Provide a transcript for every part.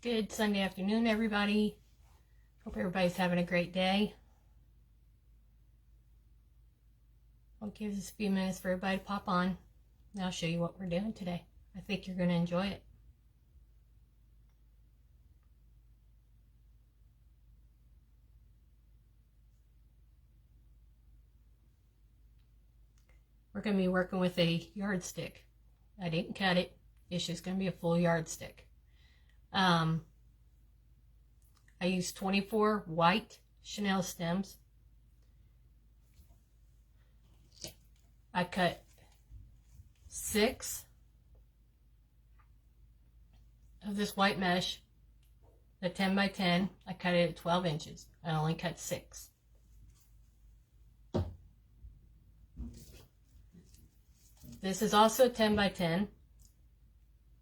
Good Sunday afternoon, everybody. Hope everybody's having a great day. I'll give this a few minutes for everybody to pop on, and I'll show you what we're doing today. I think you're going to enjoy it. We're going to be working with a yardstick. I didn't cut it. It's just going to be a full yardstick. I used 24 white chenille stems. I cut 6 of this white mesh, the 10 by 10. I cut it at 12 inches. I only cut 6. This is also 10 by 10.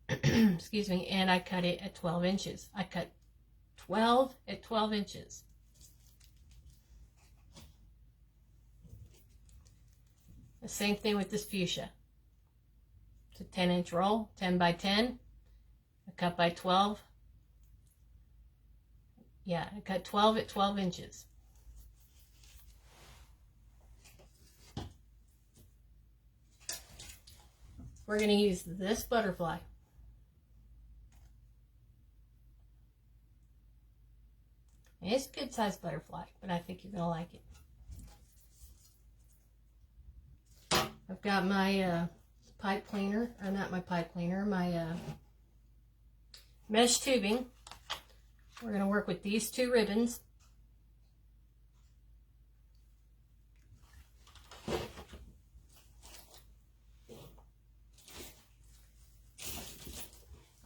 Excuse me, and I cut it at 12 inches. I cut 12 at 12 inches. The same thing with this fuchsia. It's a 10-inch roll, 10 by 10. I cut by 12. Yeah, I cut 12 at 12 inches. We're going to use this butterfly. It's a good sized butterfly, but I think you're going to like it. I've got my pipe cleaner, or not my pipe cleaner, my mesh tubing. We're going to work with these 2 ribbons.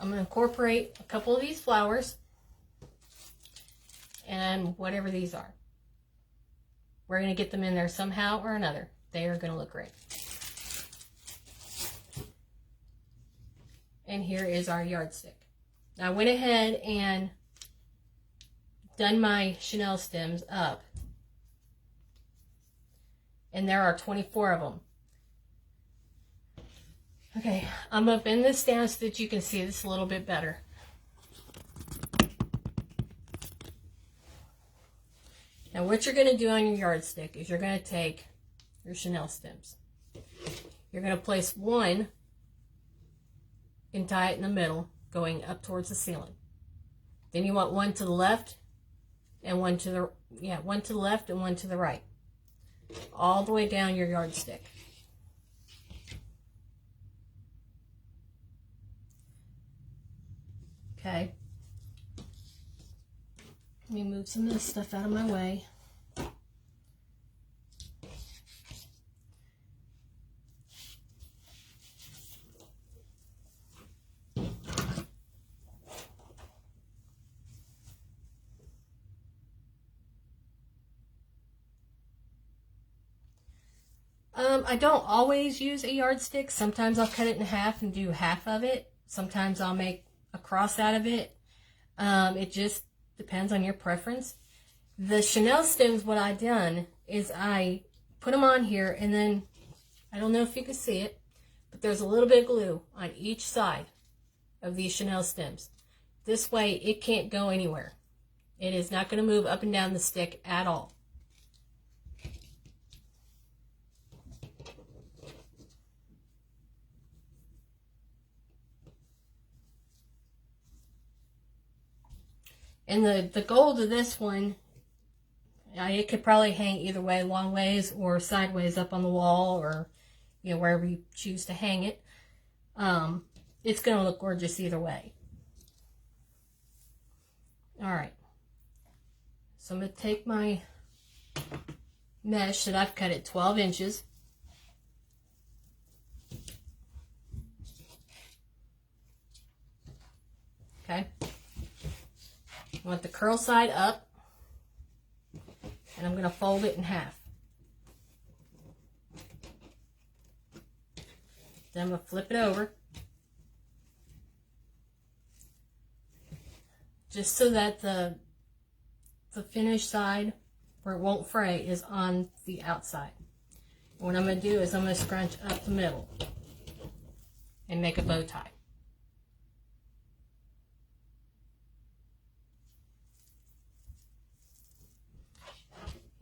I'm going to incorporate a couple of these flowers and whatever these are. We're going to get them in there somehow or another. They are going to look great. And here is our yardstick. Now I went ahead and done my chenille stems up. And there are 24 of them. Okay, I'm going to bend this down so that you can see this a little bit better. Now what you're going to do on your yardstick is you're going to take your chenille stems. You're going to place one and tie it in the middle, going up towards the ceiling. Then you want one to the left and one to the one to the left and one to the right, all the way down your yardstick. Okay. Let me move some of this stuff out of my way. I don't always use a yardstick. Sometimes I'll cut it in half and do half of it. Sometimes I'll make a cross out of it. It just depends on your preference. The chenille stems, what I done is I put them on here, and then I don't know if you can see it, but there's a little bit of glue on each side of these chenille stems. This way it can't go anywhere. It is not going to move up and down the stick at all. And the goal to this one, it could probably hang either way, long ways or sideways up on the wall, or wherever you choose to hang it. It's going to look gorgeous either way. All right. So I'm going to take my mesh that I've cut at 12 inches. Okay. I want the curl side up, and I'm going to fold it in half. Then I'm going to flip it over, just so that the finished side, where it won't fray, is on the outside. What I'm going to do is I'm going to scrunch up the middle and make a bow tie.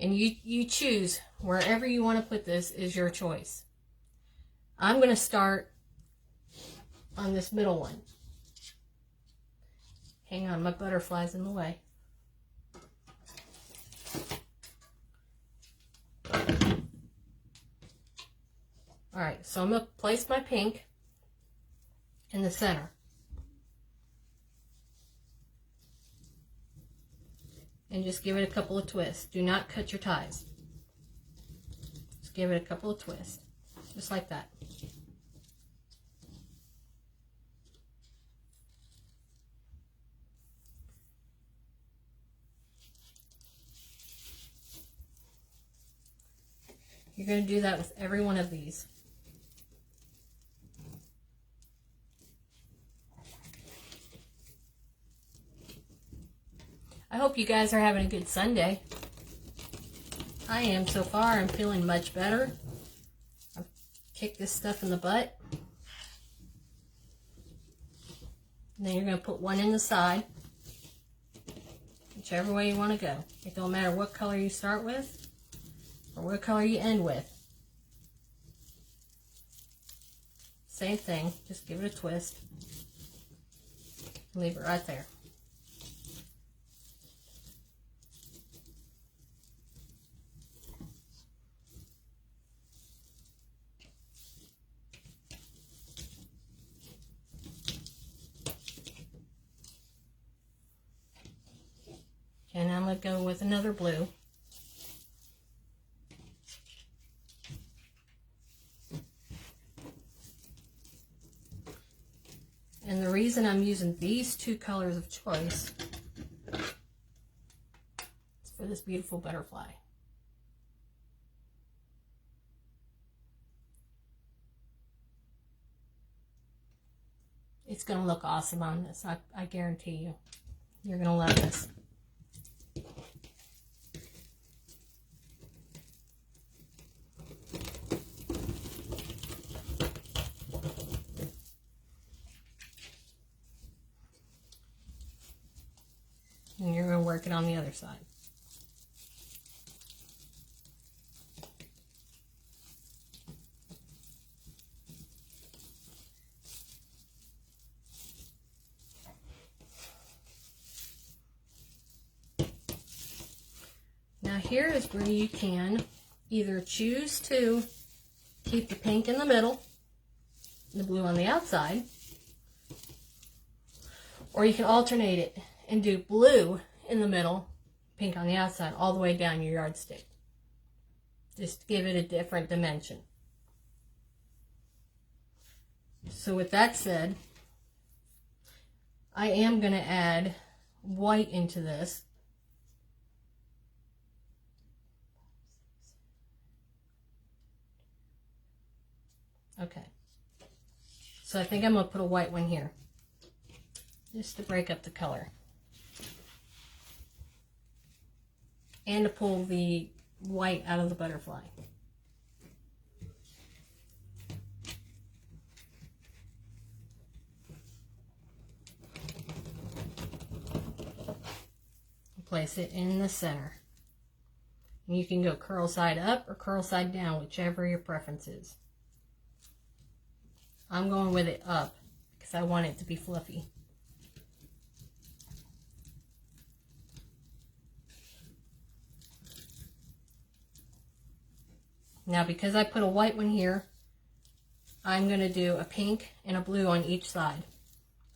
And you choose wherever you want to put this is your choice. I'm going to start on this middle one. Hang on, my butterfly's in the way. Alright, so I'm going to place my pink in the center. And just give it a couple of twists. Do not cut your ties. Just give it a couple of twists. Just like that. You're going to do that with every one of these. I hope you guys are having a good Sunday. I am so far. I'm feeling much better. I've kicked this stuff in the butt. And then you're going to put one in the side. Whichever way you want to go. It don't matter what color you start with or what color you end with. Same thing. Just give it a twist. Leave it right there. And I'm going to go with another blue. And the reason I'm using these two colors of choice is for this beautiful butterfly. It's going to look awesome on this. I guarantee you. You're going to love this. And you're going to work it on the other side. Now here is where you can either choose to keep the pink in the middle, and the blue on the outside, or you can alternate it and do blue in the middle, pink on the outside, all the way down your yardstick. Just to give it a different dimension. So with that said, I am going to add white into this. Okay. So I think I'm going to put a white one here, just to break up the color. And to pull the white out of the butterfly. Place it in the center. And you can go curl side up or curl side down, whichever your preference is. I'm going with it up because I want it to be fluffy. Now, because I put a white one here, I'm going to do a pink and a blue on each side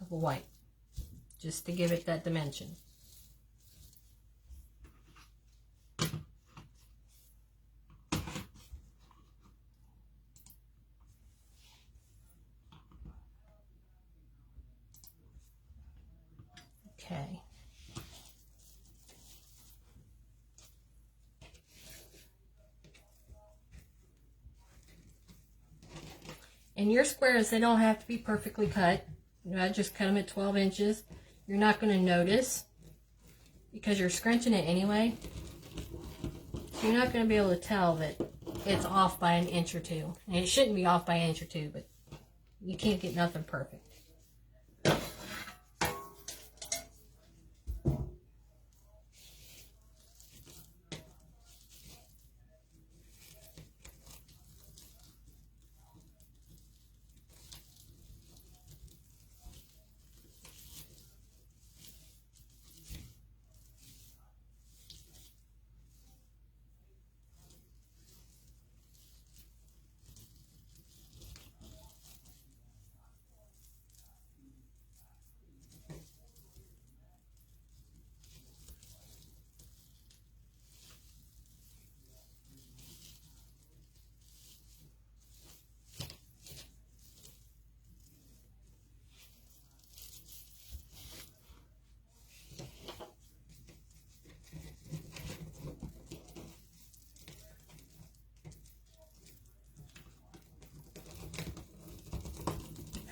of the white, just to give it that dimension. Okay. And your squares, they don't have to be perfectly cut. You know, I just cut them at 12 inches. You're not going to notice because you're scrunching it anyway. So you're not going to be able to tell that it's off by an inch or two. And it shouldn't be off by an inch or two, but you can't get nothing perfect.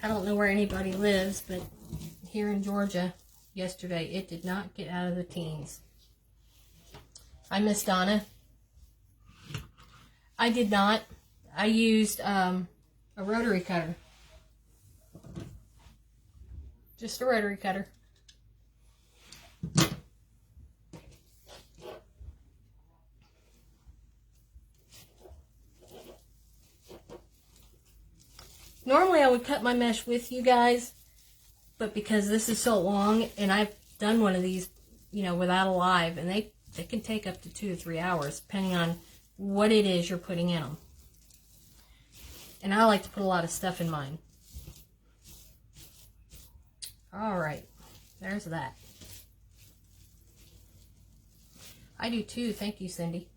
I don't know where anybody lives, but here in Georgia, yesterday, it did not get out of the teens. I miss Donna. I did not. I used a rotary cutter. Just a rotary cutter. Normally I would cut my mesh with you guys, but because this is so long, and I've done one of these, you know, without a live, and they can take up to 2 to 3 hours, depending on what it is you're putting in them. And I like to put a lot of stuff in mine. All right, there's that. I do too, thank you, Cindy.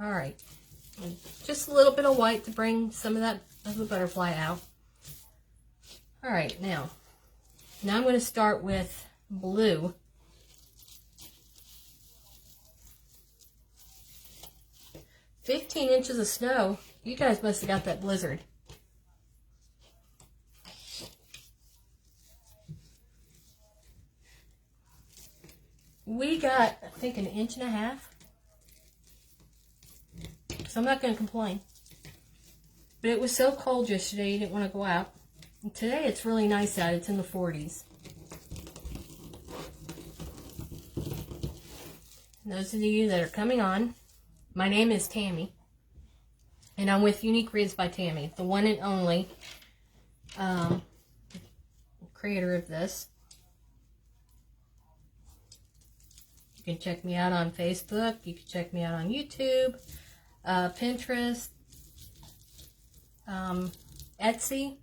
All right. And just a little bit of white to bring some of that of the butterfly out. All right, now I'm going to start with blue. "15 inches of snow." You guys must have got that blizzard. We got, I think, 1.5 inches. So I'm not going to complain. But it was so cold yesterday, you didn't want to go out. And today it's really nice out. It's in the 40s. And those of you that are coming on, my name is Tammy. And I'm with Unique Wreaths by Tammy, the one and only creator of this. You can check me out on Facebook. You can check me out on YouTube. Pinterest, Etsy,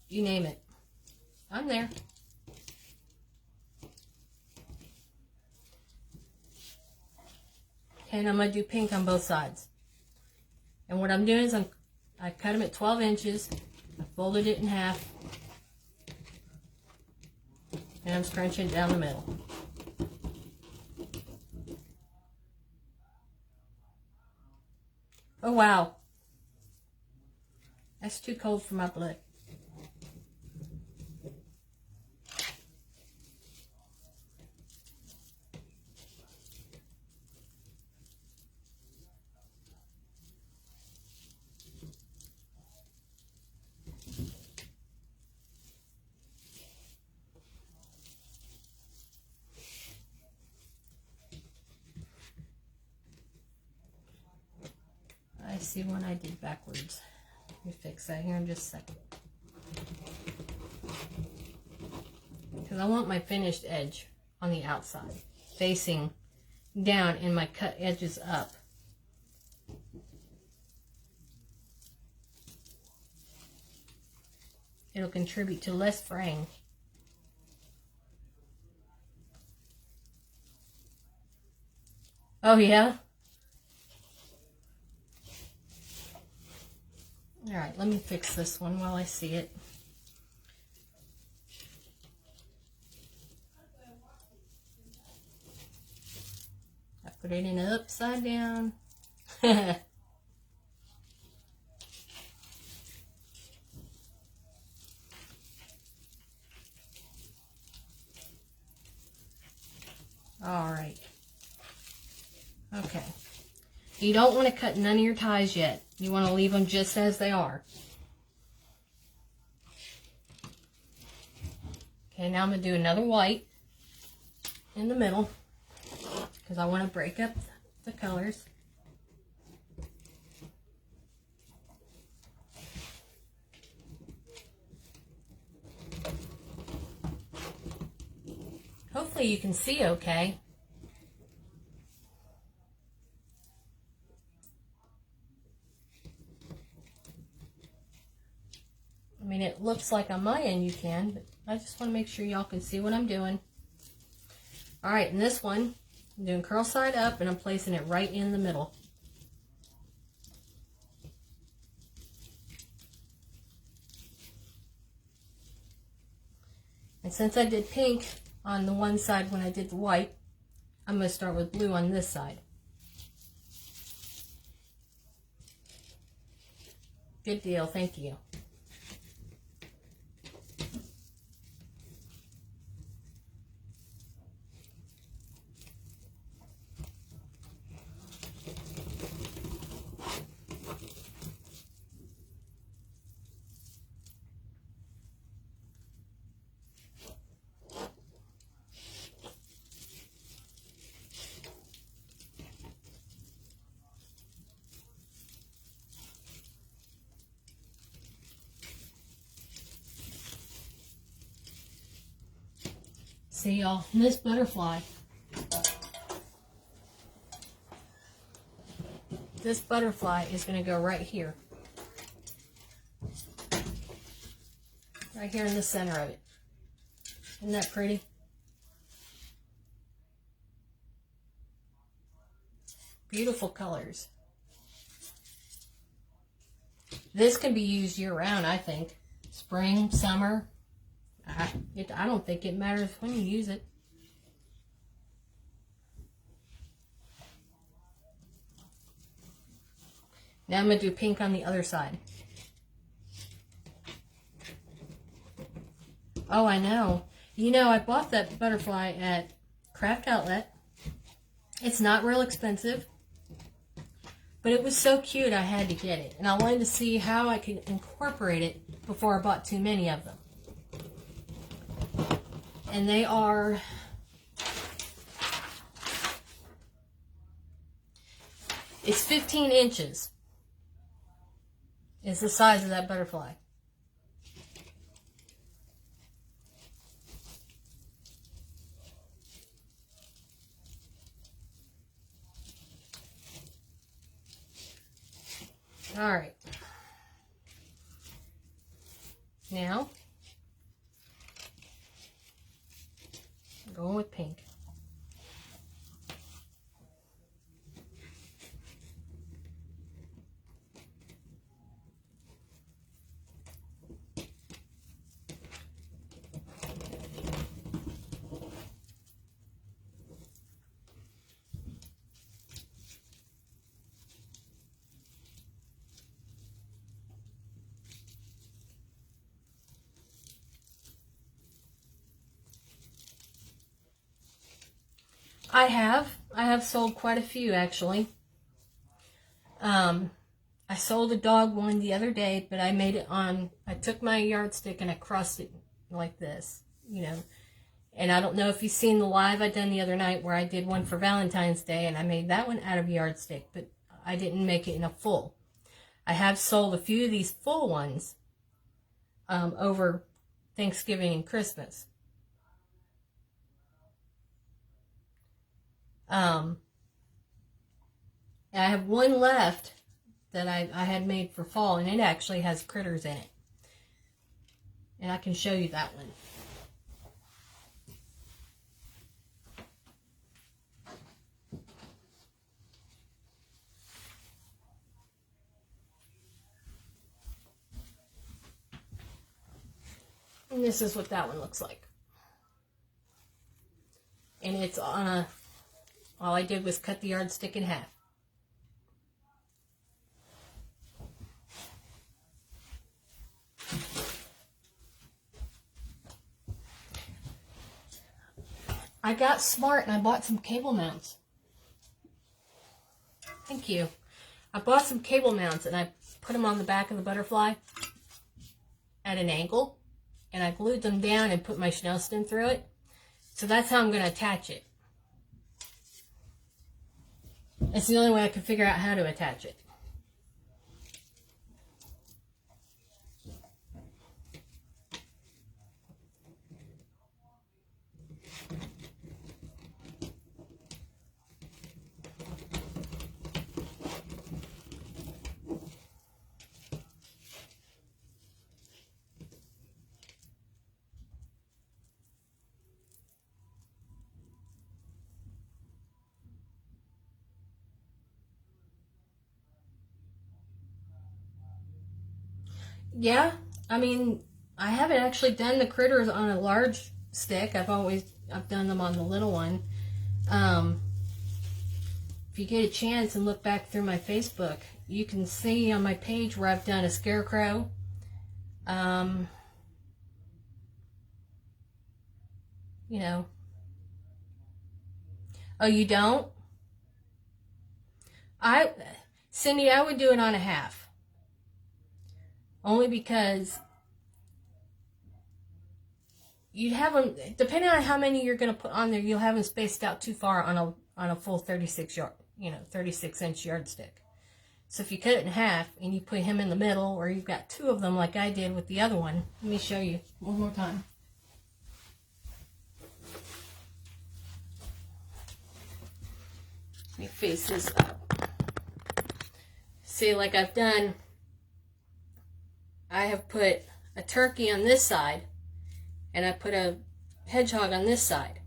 you name it, I'm there. And I'm going to do pink on both sides. And what I'm doing is I cut them at 12 inches, I folded it in half, and I'm scrunching it down the middle. Oh, wow. That's too cold for my blood. I see one I did backwards. Let me fix that here in just a second. Because I want my finished edge on the outside, facing down, and my cut edges up. It'll contribute to less fraying. Oh yeah? Alright, let me fix this one while I see it. I put it in upside down. Alright. Okay. You don't want to cut none of your ties yet. You want to leave them just as they are. Okay, now I'm going to do another white in the middle because I want to break up the colors. Hopefully you can see okay. I mean, it looks like on my end you can, but I just want to make sure y'all can see what I'm doing. Alright, and this one, I'm doing curl side up and I'm placing it right in the middle. And since I did pink on the one side when I did the white, I'm going to start with blue on this side. Good deal, thank you. See y'all, this butterfly. This butterfly is going to go right here. Right here in the center of it. Isn't that pretty? Beautiful colors. This can be used year-round, I think. Spring, summer. I don't think it matters when you use it. Now I'm going to do pink on the other side. Oh, I know. You know, I bought that butterfly at Craft Outlet. It's not real expensive. But it was so cute I had to get it. And I wanted to see how I could incorporate it before I bought too many of them. And they are... It's 15 inches. Is the size of that butterfly. All right. Now, I'm going with pink. I have sold quite a few actually. I sold a dog one the other day, but I made it on, I took my yardstick and I crossed it like this, you know. And I don't know if you've seen the live I done the other night where I did one for Valentine's Day and I made that one out of yardstick, but I didn't make it in a full. I have sold a few of these full ones over Thanksgiving and Christmas. I have one left that I had made for fall, and it actually has critters in it. And I can show you that one. And this is what that one looks like. And it's on a, all I did was cut the yardstick in half. I got smart and I bought some cable mounts. Thank you. I bought some cable mounts and I put them on the back of the butterfly at an angle. And I glued them down and put my Chanel stem through it. So that's how I'm going to attach it. It's the only way I can figure out how to attach it. Yeah, I mean, I haven't actually done the critters on a large stick. I've done them on the little one. If you get a chance and look back through my Facebook, you can see on my page where I've done a scarecrow. You know. Oh, you don't? Cindy, I would do it on a half. Only because you'd have them, depending on how many you're going to put on there, you'll have them spaced out too far on a full 36-inch yardstick. So if you cut it in half and you put him in the middle, or you've got two of them like I did with the other one. Let me show you one more time. Let me face this up. See, like I've done, I have put a turkey on this side, and I put a hedgehog on this side.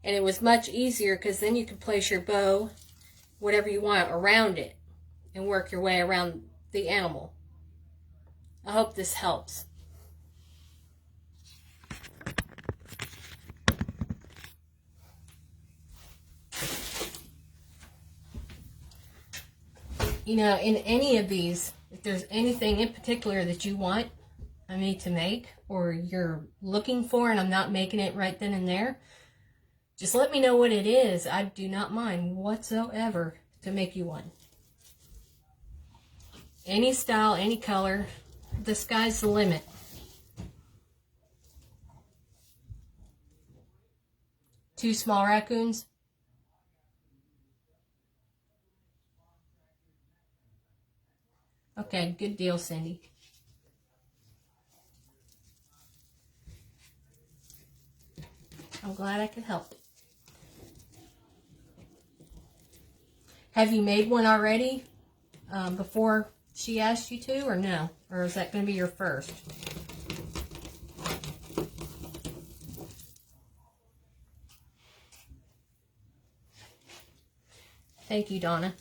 And it was much easier because then you could place your bow, whatever you want, around it and work your way around the animal. I hope this helps. You know, in any of these, if there's anything in particular that you want me to make, or you're looking for and I'm not making it right then and there, just let me know what it is. I do not mind whatsoever to make you one. Any style, any color, the sky's the limit. Two small raccoons. Okay, good deal, Cindy. I'm glad I could help. Have you made one already before she asked you to, or no? Or is that going to be your first? Thank you, Donna.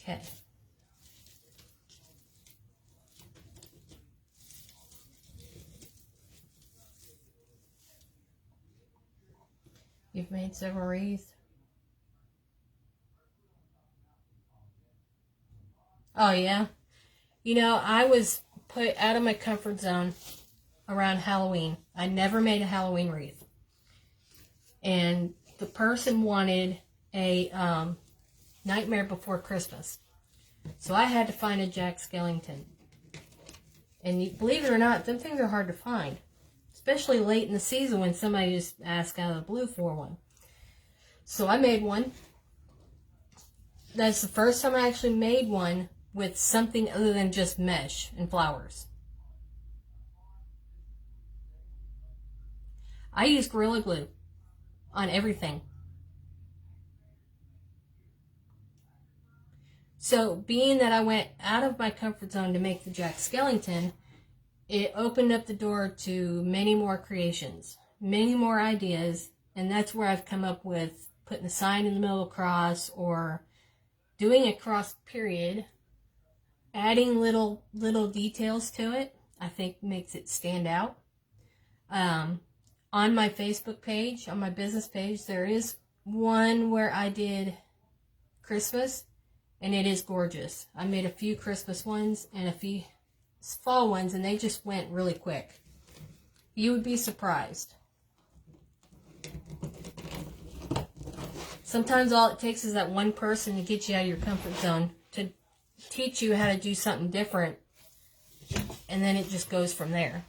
Okay. You've made several wreaths. Oh, yeah. You know, I was put out of my comfort zone around Halloween. I never made a Halloween wreath. And the person wanted a Nightmare Before Christmas. So I had to find a Jack Skellington. And believe it or not, them things are hard to find. Especially late in the season when somebody just asks out of the blue for one. So I made one. That's the first time I actually made one with something other than just mesh and flowers. I use Gorilla Glue on everything. So being that I went out of my comfort zone to make the Jack Skellington, it opened up the door to many more creations, many more ideas, and that's where I've come up with putting a sign in the middle of the cross, or doing a cross period, adding little details to it, I think makes it stand out. On my Facebook page, on my business page, there is one where I did Christmas, and it is gorgeous. I made a few Christmas ones and a few fall ones, and they just went really quick. You would be surprised. Sometimes all it takes is that one person to get you out of your comfort zone, to teach you how to do something different, and then it just goes from there.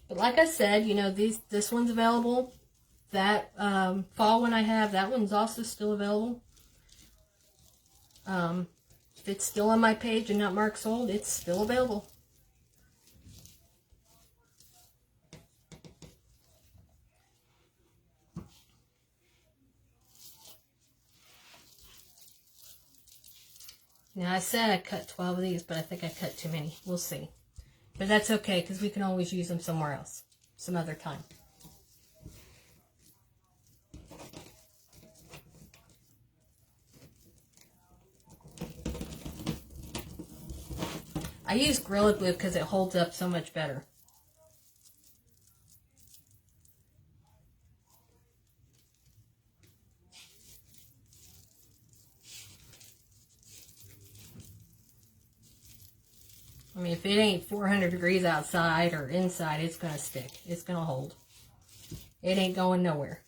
But like I said, you know, this one's available. That fall one I have, that one's also still available. If it's still on my page and not marked sold, it's still available. Now, I said I cut 12 of these, but I think I cut too many. We'll see. But that's okay, because we can always use them somewhere else, some other time. I use Gorilla Glue because it holds up so much better. I mean, if it ain't 400 degrees outside or inside, it's going to stick. It's going to hold. It ain't going nowhere.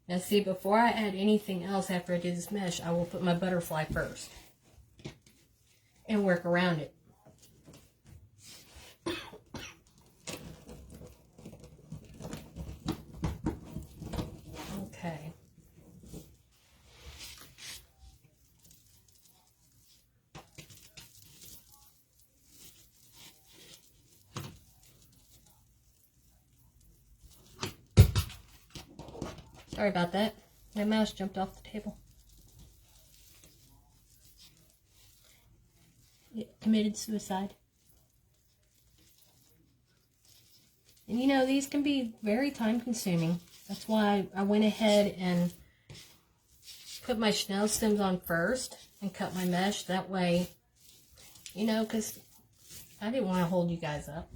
Now see, before I add anything else after I do this mesh, I will put my butterfly first and work around it. Okay. Sorry about that. My mouse jumped off the table. It committed suicide. And you know, these can be very time consuming. That's why I went ahead and put my Chanel stems on first and cut my mesh. That way, you know, because I didn't want to hold you guys up.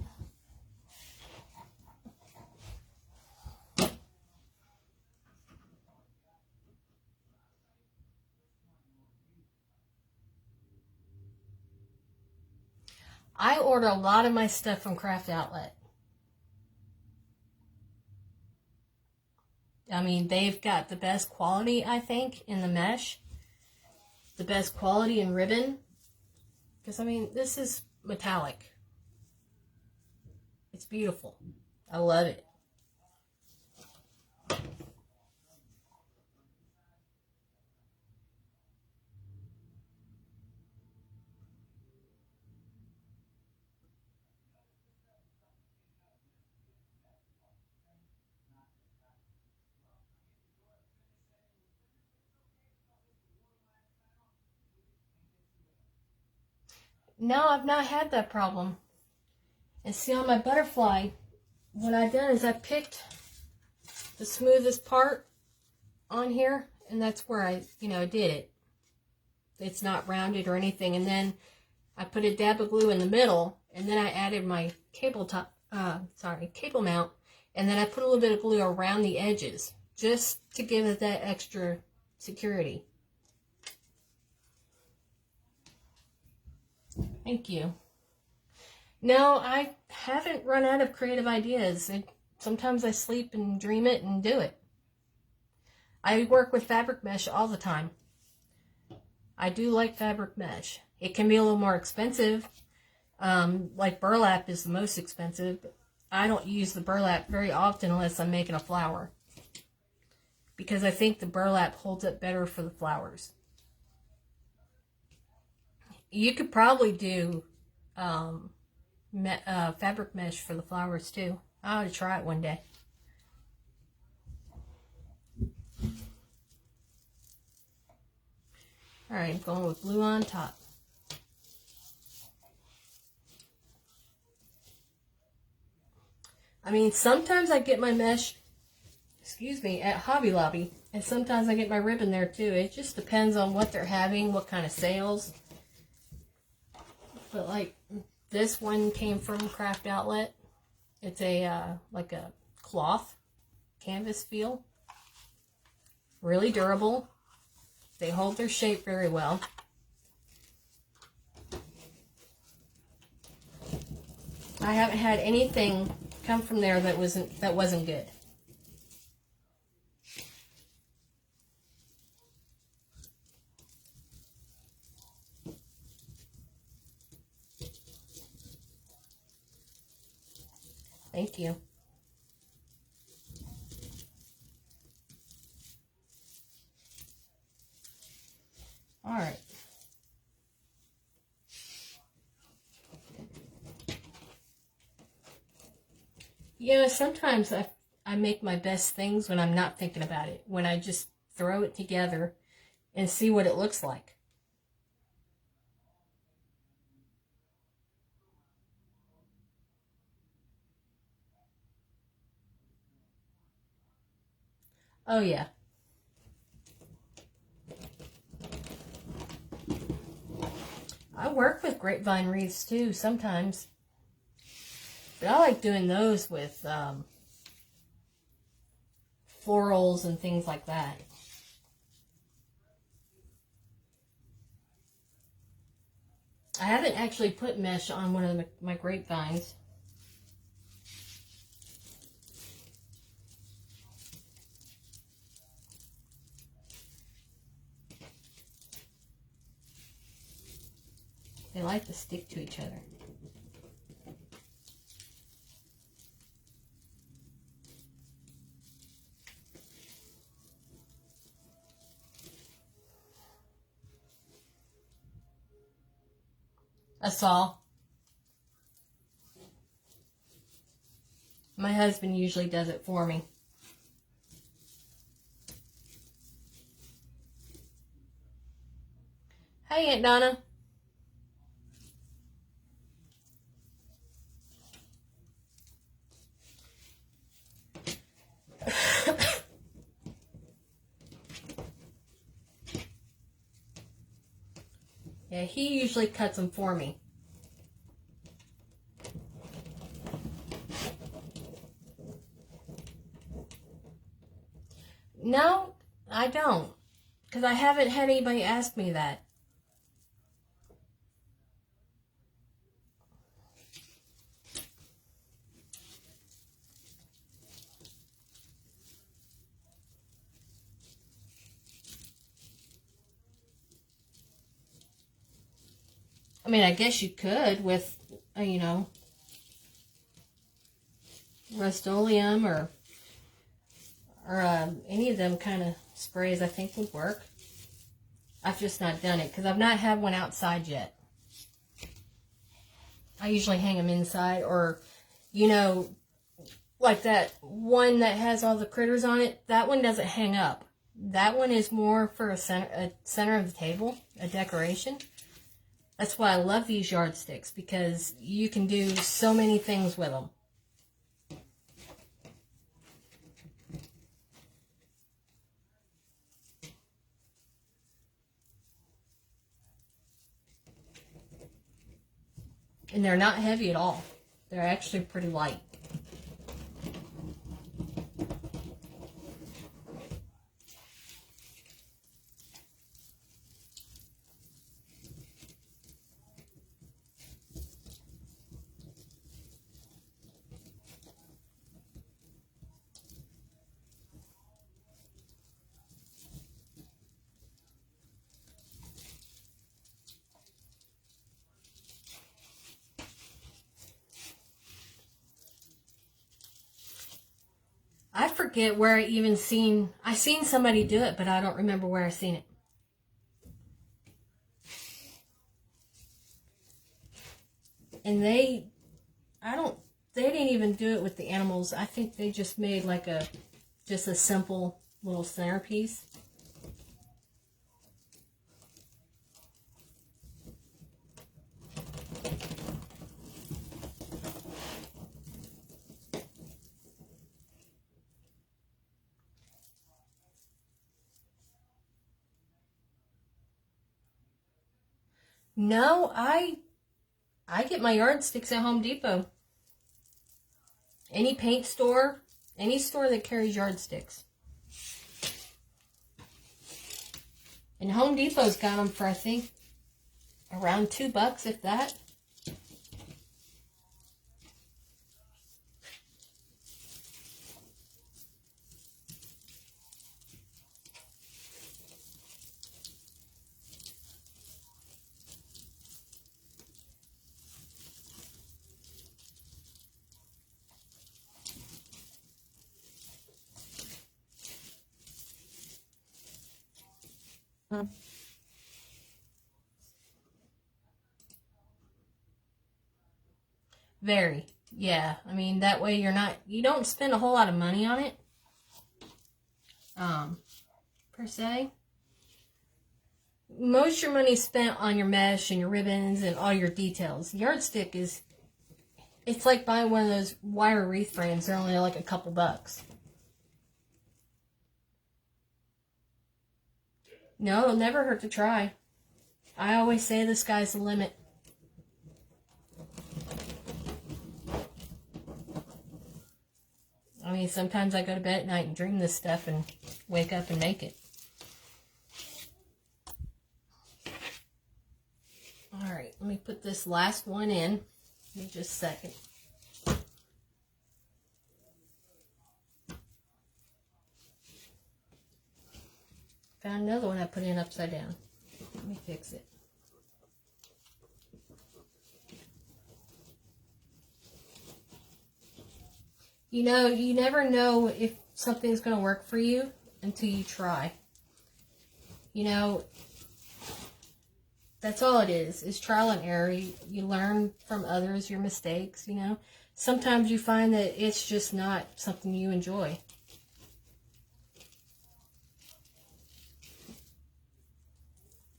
I order a lot of my stuff from Craft Outlet. I mean, they've got the best quality, I think, in the mesh. The best quality in ribbon. Because, I mean, this is metallic. It's beautiful. I love it. No, I've not had that problem. And see, on my butterfly, what I've done is I picked the smoothest part on here, and that's where I, you know, did it. It's not rounded or anything. And then I put a dab of glue in the middle, and then I added my cable mount, and then I put a little bit of glue around the edges, just to give it that extra security. Thank you. No, I haven't run out of creative ideas. Sometimes I sleep and dream it and do it. I work with fabric mesh all the time. I do like fabric mesh. It can be a little more expensive. Like burlap is the most expensive. But I don't use the burlap very often unless I'm making a flower, because I think the burlap holds up better for the flowers. You could probably do fabric mesh for the flowers too. I ought to try it one day. Alright, I'm going with blue on top. I mean, sometimes I get my mesh, excuse me, at Hobby Lobby. And sometimes I get my ribbon there too. It just depends on what they're having, what kind of sales. But like this one came from Craft Outlet. It's a like a cloth canvas feel. Really durable. They hold their shape very well. I haven't had anything come from there that wasn't good. Thank you. All right. You know, sometimes I make my best things when I'm not thinking about it, when I just throw it together and see what it looks like. Oh yeah. I work with grapevine wreaths too sometimes. But I like doing those with florals and things like that. I haven't actually put mesh on one of my grapevines. They like to stick to each other. A saw. My husband usually does it for me. Hey, Aunt Donna. Yeah, he usually cuts them for me. No, I don't. Because I haven't had anybody ask me that. I mean, I guess you could with, you know, Rust-Oleum or any of them kind of sprays I think would work. I've just not done it because I've not had one outside yet. I usually hang them inside or, you know, like that one that has all the critters on it. That one doesn't hang up. That one is more for a center of the table, a decoration. That's why I love these yardsticks because you can do so many things with them. And they're not heavy at all. They're actually pretty light. I forget where I seen somebody do it, but I don't remember where I seen it. And they didn't even do it with the animals. I think they just made like just a simple little centerpiece. No, I get my yardsticks at Home Depot. Any paint store, any store that carries yardsticks. And Home Depot's got them for, I think, around $2, if that. Very. Yeah. I mean, that way you don't spend a whole lot of money on it. Per se. Most of your money is spent on your mesh and your ribbons and all your details. Yardstick it's like buying one of those wire wreath frames. They're only like a couple bucks. No, it'll never hurt to try. I always say the sky's the limit. I mean, sometimes I go to bed at night and dream this stuff and wake up and make it. Alright, let me put this last one in. Give me just a second. Found another one I put in upside down. Let me fix it. You know, you never know if something's going to work for you until you try. You know, that's all it is trial and error. You learn from others, your mistakes, you know. Sometimes you find that it's just not something you enjoy.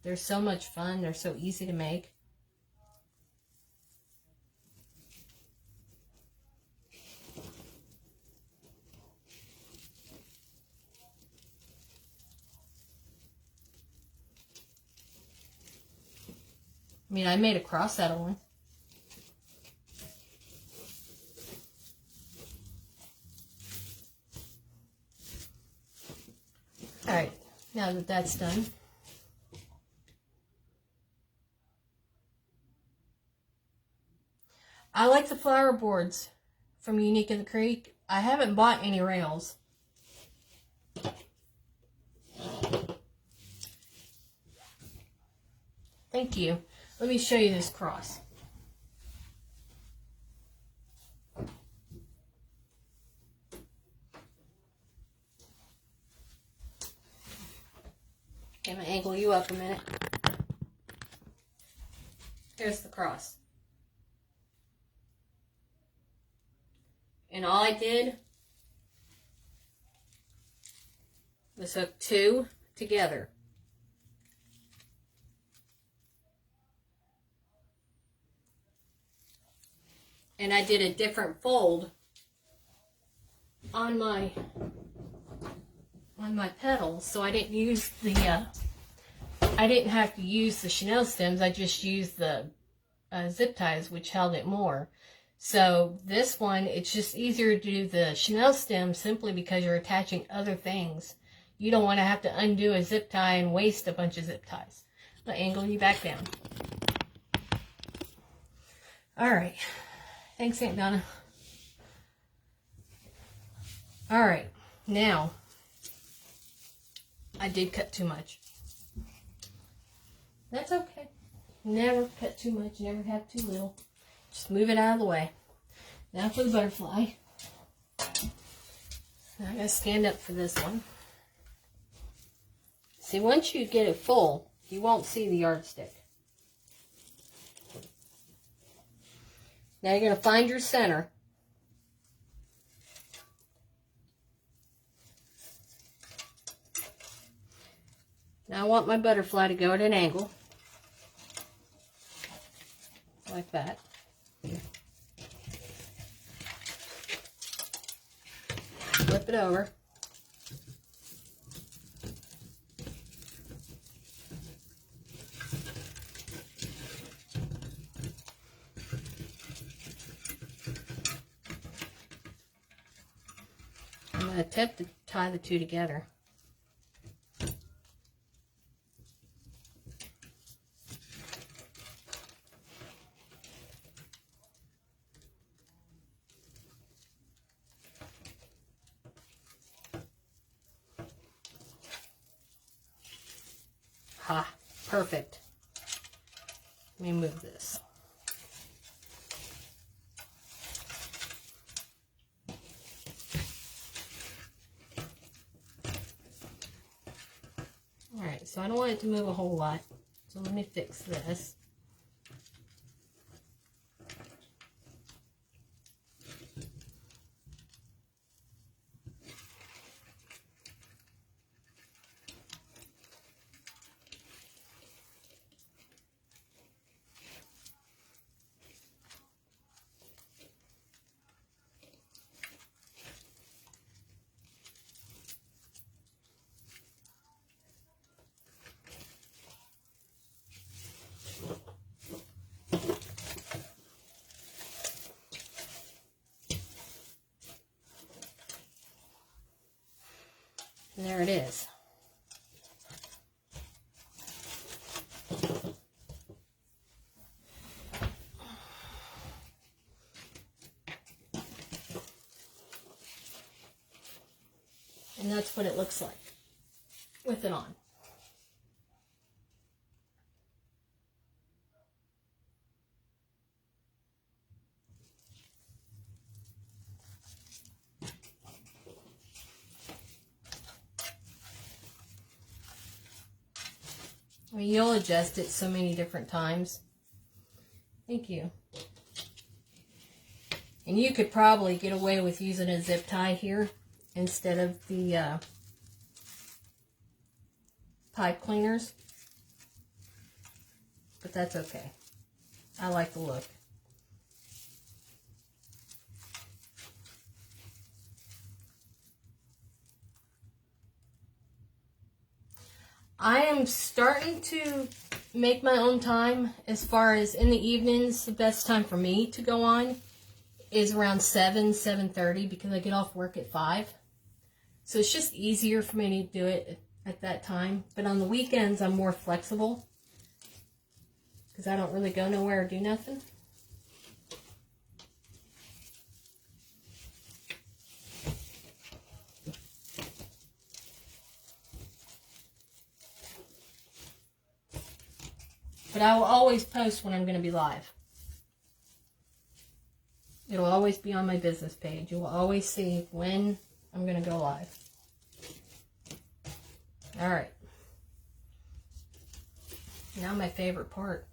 They're so much fun. They're so easy to make. I mean, I made a cross out of one. Alright, now that that's done. I like the flower boards from Unique in the Creek. I haven't bought any rails. Thank you. Let me show you this cross. Okay, I'm going to angle you up a minute. Here's the cross. And all I did was hook two together. And I did a different fold on my petals, so I didn't use the I didn't have to use the chenille stems. I just used the zip ties, which held it more. So this one, it's just easier to do the chenille stem simply because you're attaching other things. You don't want to have to undo a zip tie and waste a bunch of zip ties. I'll angle you back down. All right. Thanks, Aunt Donna. All right. Now, I did cut too much. That's okay. Never cut too much, never have too little. Just move it out of the way. Now for the butterfly. Now I gotta stand up for this one. See, once you get it full, you won't see the yardstick. Now you're gonna find your center. Now I want my butterfly to go at an angle. Like that. Flip it over. I'm going to attempt to tie the two together. Ha, perfect. Let me move this. Alright, so I don't want it to move a whole lot. So let me fix this. And there it is. And that's what it looks like with it on. I mean, you'll adjust it so many different times. Thank you. And you could probably get away with using a zip tie here instead of the pipe cleaners. But that's okay. I like the look. I am starting to make my own time as far as in the evenings. The best time for me to go on is around 7:30 because I get off work at 5. So it's just easier for me to do it at that time. But on the weekends, I'm more flexible because I don't really go nowhere or do nothing. But I will always post when I'm going to be live. It'll always be on my business page. You will always see when I'm going to go live. All right. Now my favorite part.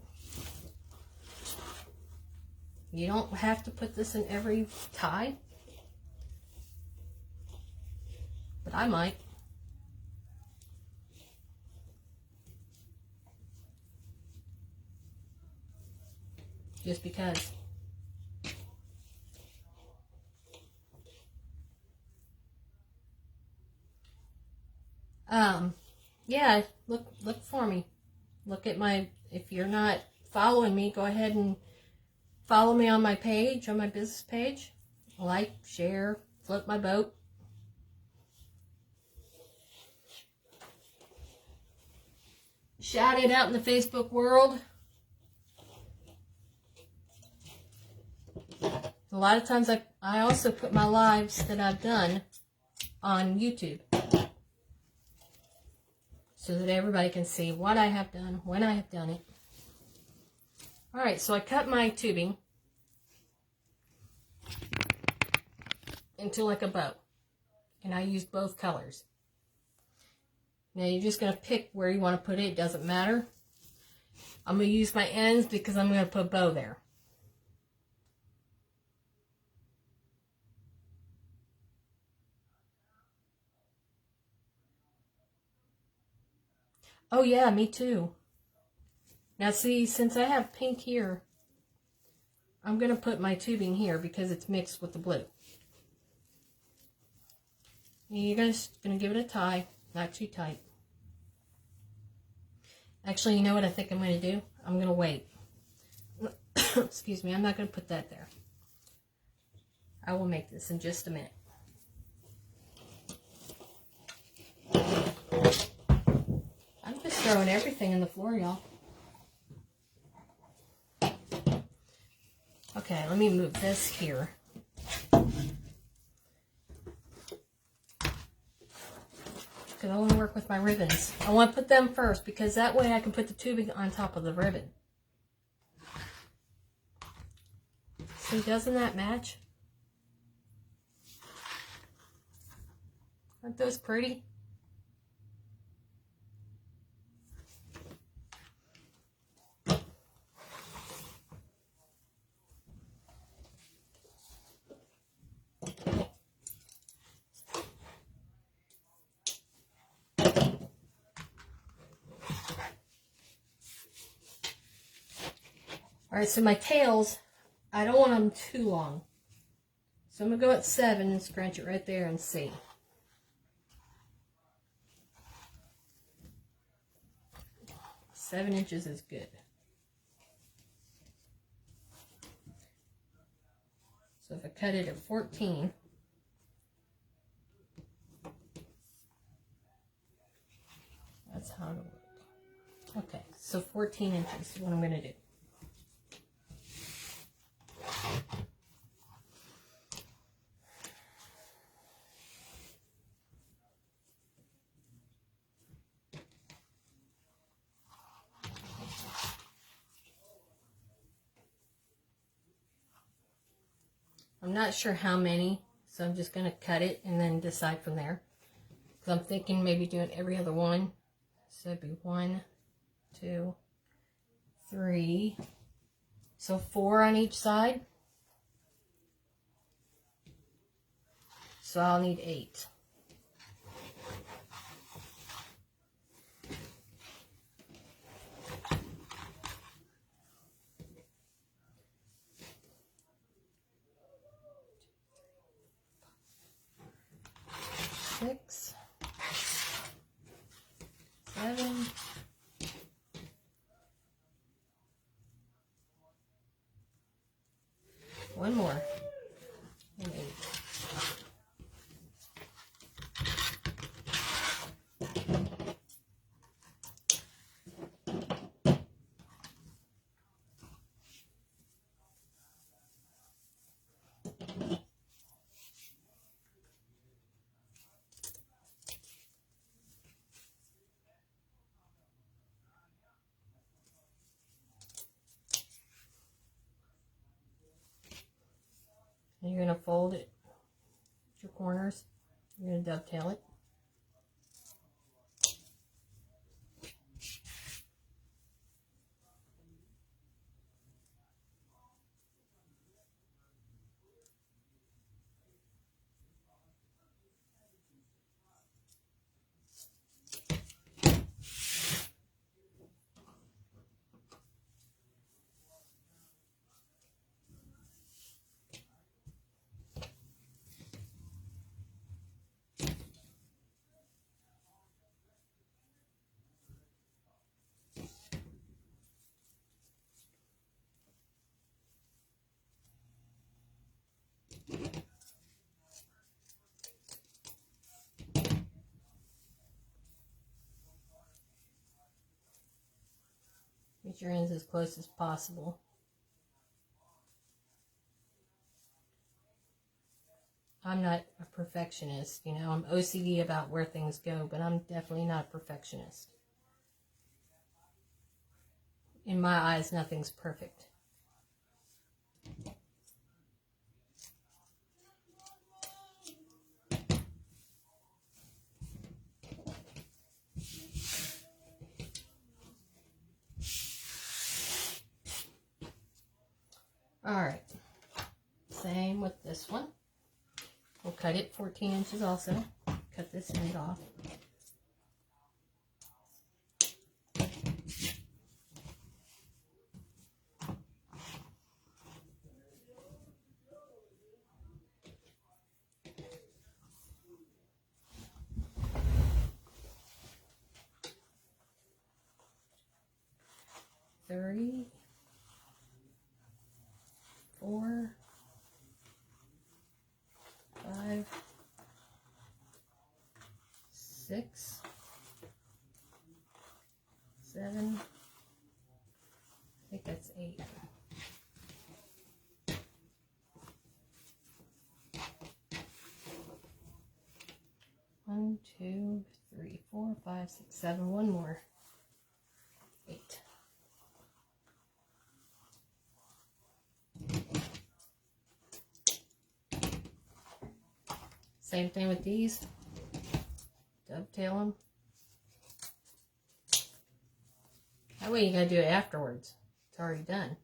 You don't have to put this in every tie. But I might. Just because. Yeah, look for me. Look at my, if you're not following me, go ahead and follow me on my page, on my business page. Like, share, float my boat. Shout it out in the Facebook world. A lot of times I also put my lives that I've done on YouTube so that everybody can see what I have done, when I have done it. Alright, so I cut my tubing into like a bow, and I used both colors. Now you're just going to pick where you want to put it, it doesn't matter. I'm going to use my ends because I'm going to put a bow there. Oh yeah, me too. Now see, since I have pink here, I'm going to put my tubing here because it's mixed with the blue. You're just going to give it a tie, not too tight. Actually, you know what I think I'm going to do? I'm going to wait. Excuse me, I'm not going to put that there. I will make this in just a minute. I'm just throwing everything in the floor, y'all. Okay, let me move this here. Because I want to work with my ribbons. I want to put them first because that way I can put the tubing on top of the ribbon. See, doesn't that match? Aren't those pretty? Alright, so my tails, I don't want them too long. So I'm going to go at 7 and scrunch it right there and see. Seven inches is good. So if I cut it at 14, that's how it'll work. Okay, so 14 inches is what I'm going to do. I'm not sure how many, so I'm just going to cut it and then decide from there. Because I'm thinking maybe doing every other one. So it'd be 1, 2, 3. So 4 on each side. So I'll need 8. Six, 7, 1 more, and 8. And you're going to fold it, your corners, you're going to dovetail it. Get your ends as close as possible. I'm not a perfectionist, you know, I'm OCD about where things go, but I'm definitely not a perfectionist. In my eyes, nothing's perfect. Alright, same with this one. We'll cut it 14 inches also. Cut this end off. 3, 4, 5, 6, 7, I think that's 8. 1, 2, 3, 4, 5, 6, 7. One more. 8. Same thing with these. Dovetail them. That way you gotta do it afterwards. It's already done.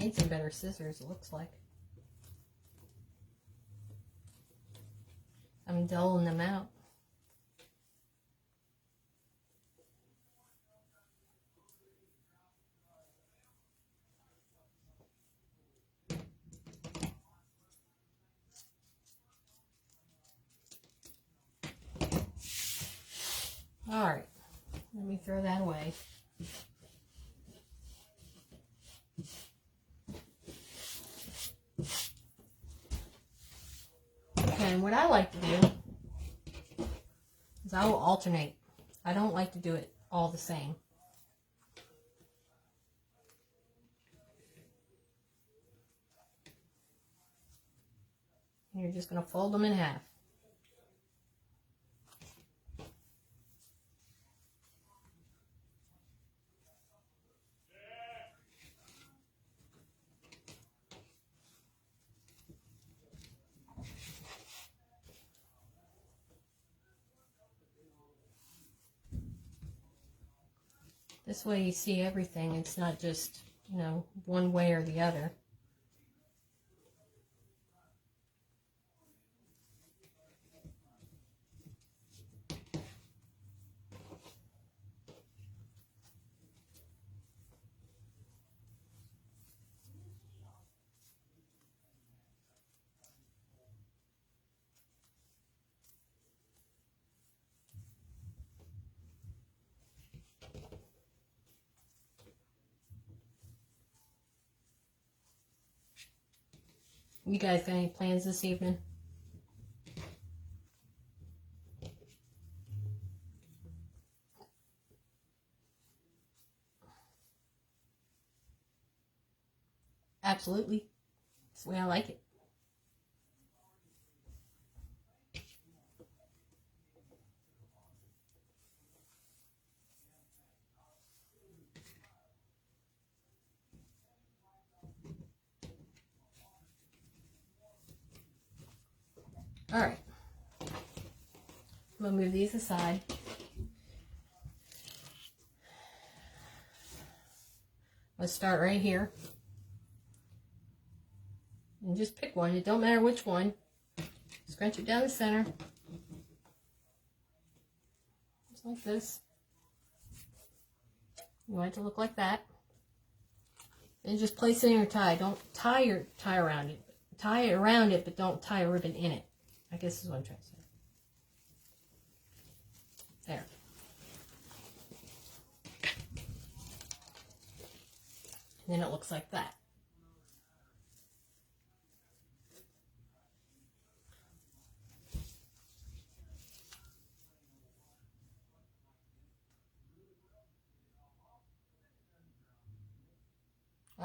Need some better scissors, it looks like. I'm dulling them out. Alright, let me throw that away. Okay, and what I like to do is I will alternate. I don't like to do it all the same. And you're just going to fold them in half. This way you see everything. It's not just, you know, one way or the other. You guys got any plans this evening? Absolutely. That's the way I like it. All right. I'm going to move these aside. Let's start right here. And just pick one. It don't matter which one. Scrunch it down the center. Just like this. You want it to look like that. And just place it in your tie. Don't tie around it. Tie it around it, but don't tie a ribbon in it. I guess is what I'm trying to say. There. And then it looks like that.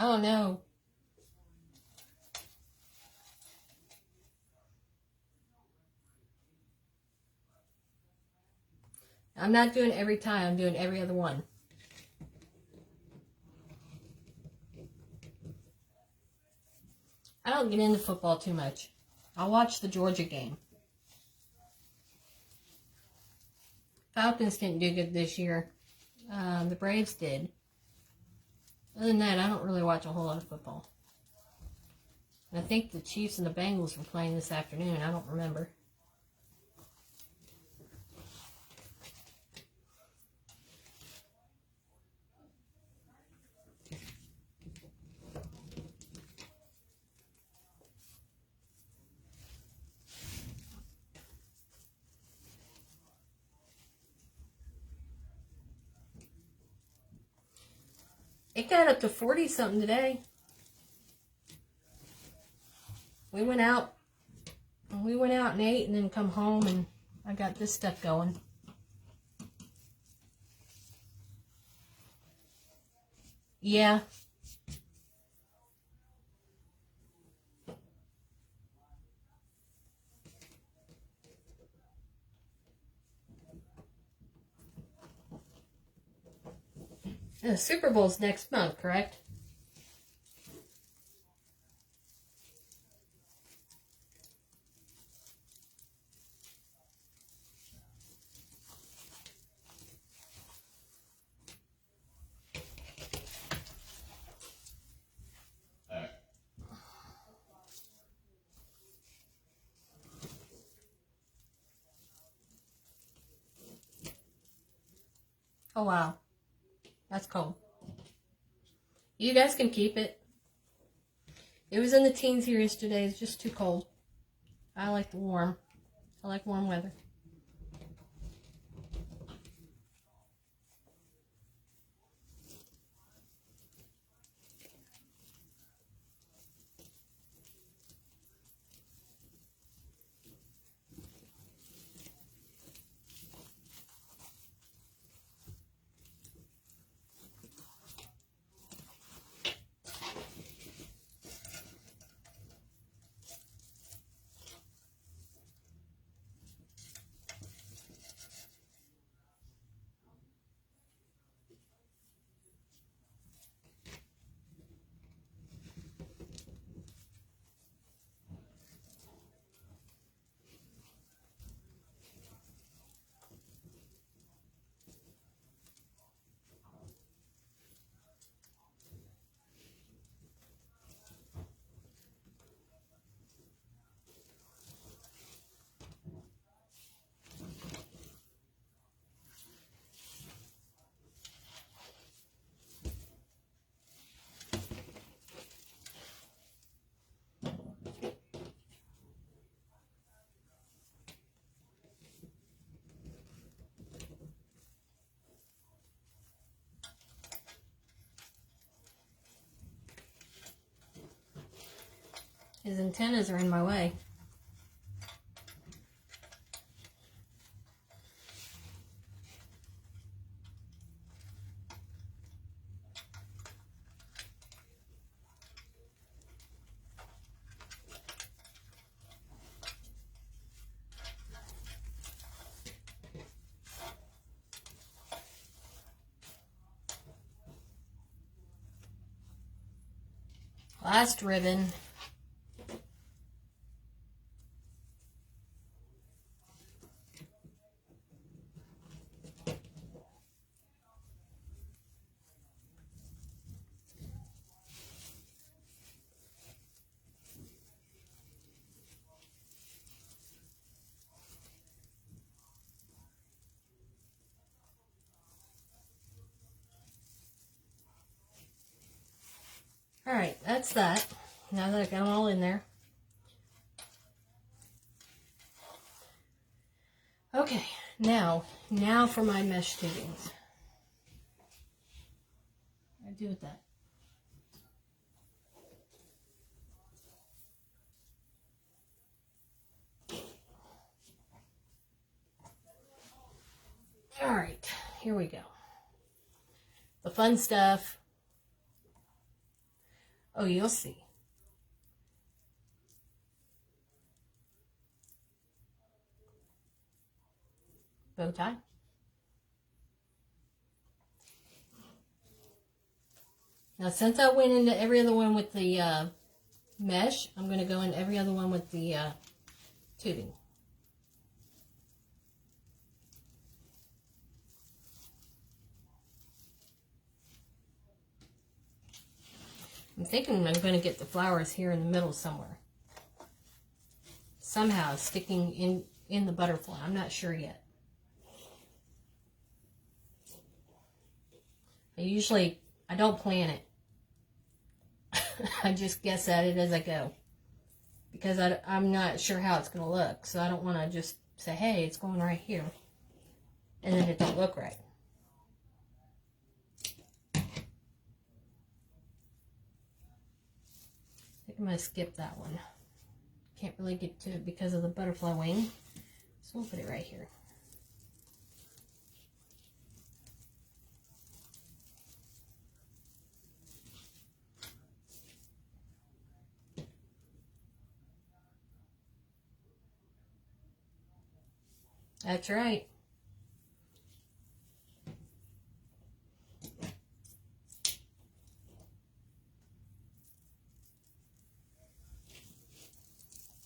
Oh no. I'm not doing every time. I'm doing every other one. I don't get into football too much. I'll watch the Georgia game. Falcons didn't do good this year. The Braves did. Other than that, I don't really watch a whole lot of football. And I think the Chiefs and the Bengals were playing this afternoon. I don't remember. It got up to 40-something today. We went out and ate and then come home and I got this stuff going. Yeah. The Super Bowl's next month, correct? Oh, wow. That's cold. You guys can keep it. It was in the teens here yesterday. It's just too cold. I like the warm. I like warm weather. His antennas are in my way. Last ribbon. Alright, that's that. Now that I've got them all in there. Okay, now for my mesh tubings. What do I do with that? Alright, here we go. The fun stuff. Oh, you'll see. Bow tie. Now, since I went into every other one with the mesh, I'm going to go in every other one with the tubing. I'm thinking I'm going to get the flowers here in the middle somewhere. Somehow sticking in the butterfly. I'm not sure yet. I don't plan it. I just guess at it as I go. Because I'm not sure how it's going to look. So I don't want to just say, hey, it's going right here. And then it don't look right. I think I'm going to skip that one. Can't really get to it because of the butterfly wing. So we'll put it right here. That's right.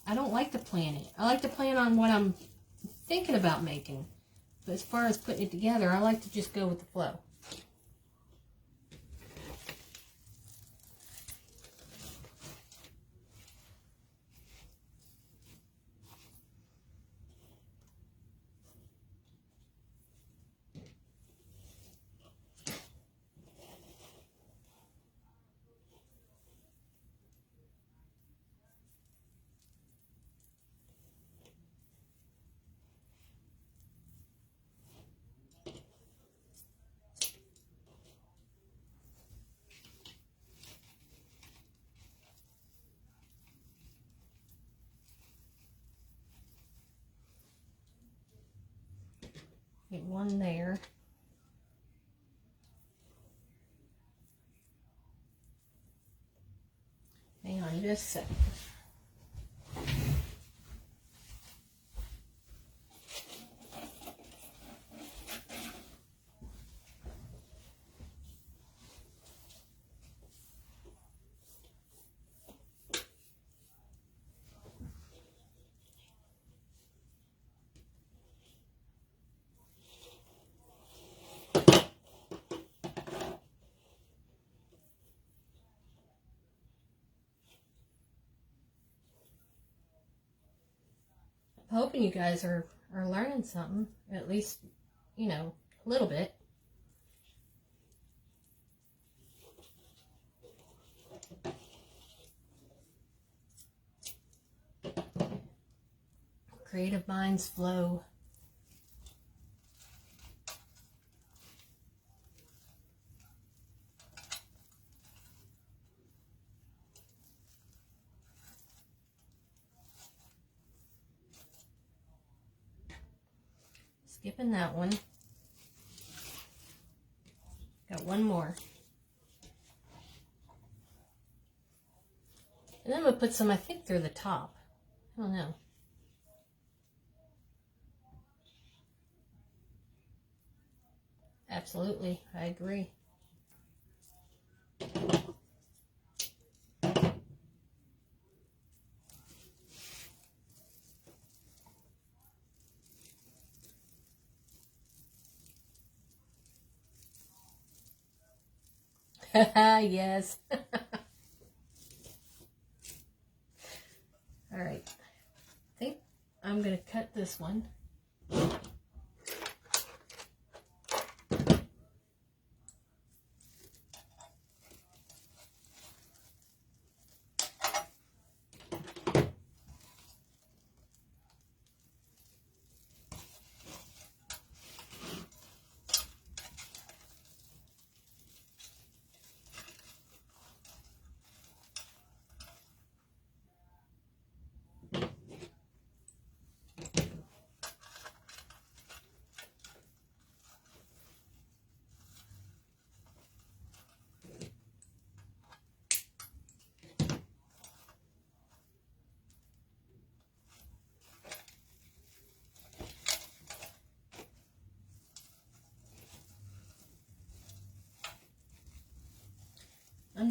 I don't like to plan it. I like to plan on what I'm thinking about making. But as far as putting it together, I like to just go with the flow. Get one there. Hang on just a second. I'm hoping you guys are learning something, at least, you know, a little bit. Creative minds flow. Skipping that one. Got one more. And then I'm going to put some, I think, through the top. I don't know. Absolutely, I agree. Yes. All right. I think I'm going to cut this one.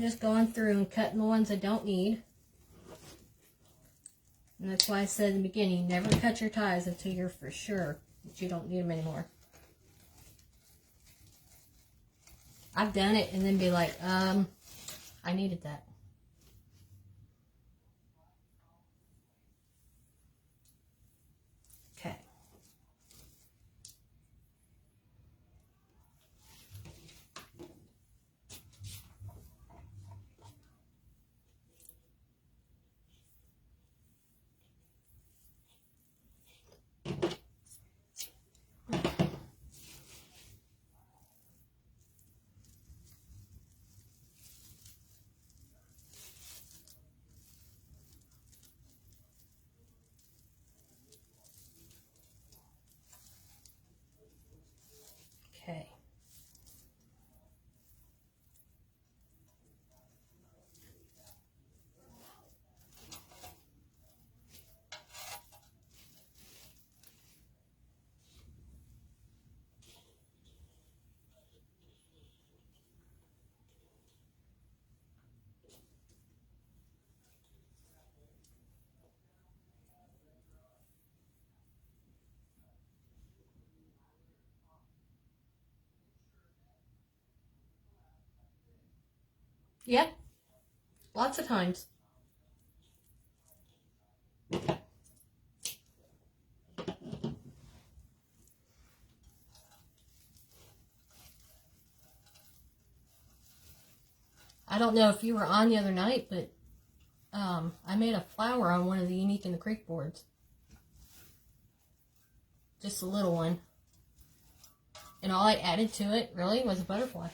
just going through and cutting the ones I don't need. And that's why I said in the beginning, never cut your ties until you're for sure that you don't need them anymore. I've done it and then be like, I needed that. Okay. Okay. Yeah, lots of times. I don't know if you were on the other night, but I made a flower on one of the Unique in the Creek boards. Just a little one. And all I added to it, really, was a butterfly.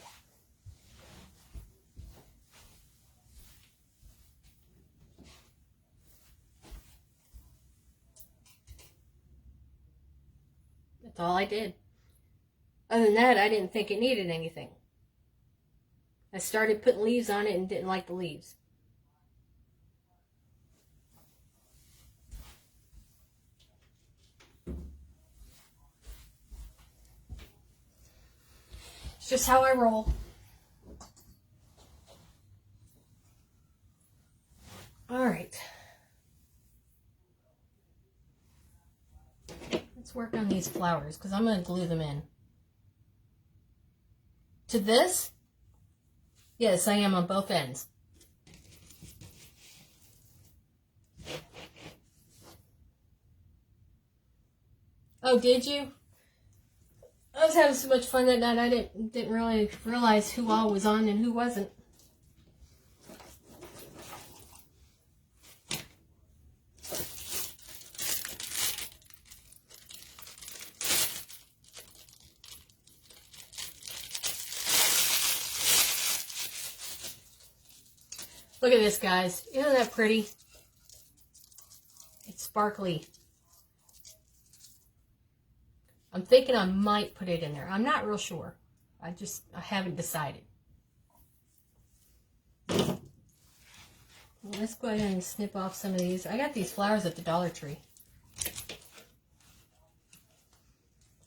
That's all I did. Other than that, I didn't think it needed anything. I started putting leaves on it and didn't like the leaves. It's just how I roll. All right. Let's work on these flowers because I'm going to glue them in. To this? Yes, I am on both ends. Oh, did you? I was having so much fun that night I didn't really realize who all was on and who wasn't. Look at this, guys. Isn't that pretty? It's sparkly. I'm thinking I might put it in there. I'm not real sure. I haven't decided. Well, let's go ahead and snip off some of these. I got these flowers at the Dollar Tree.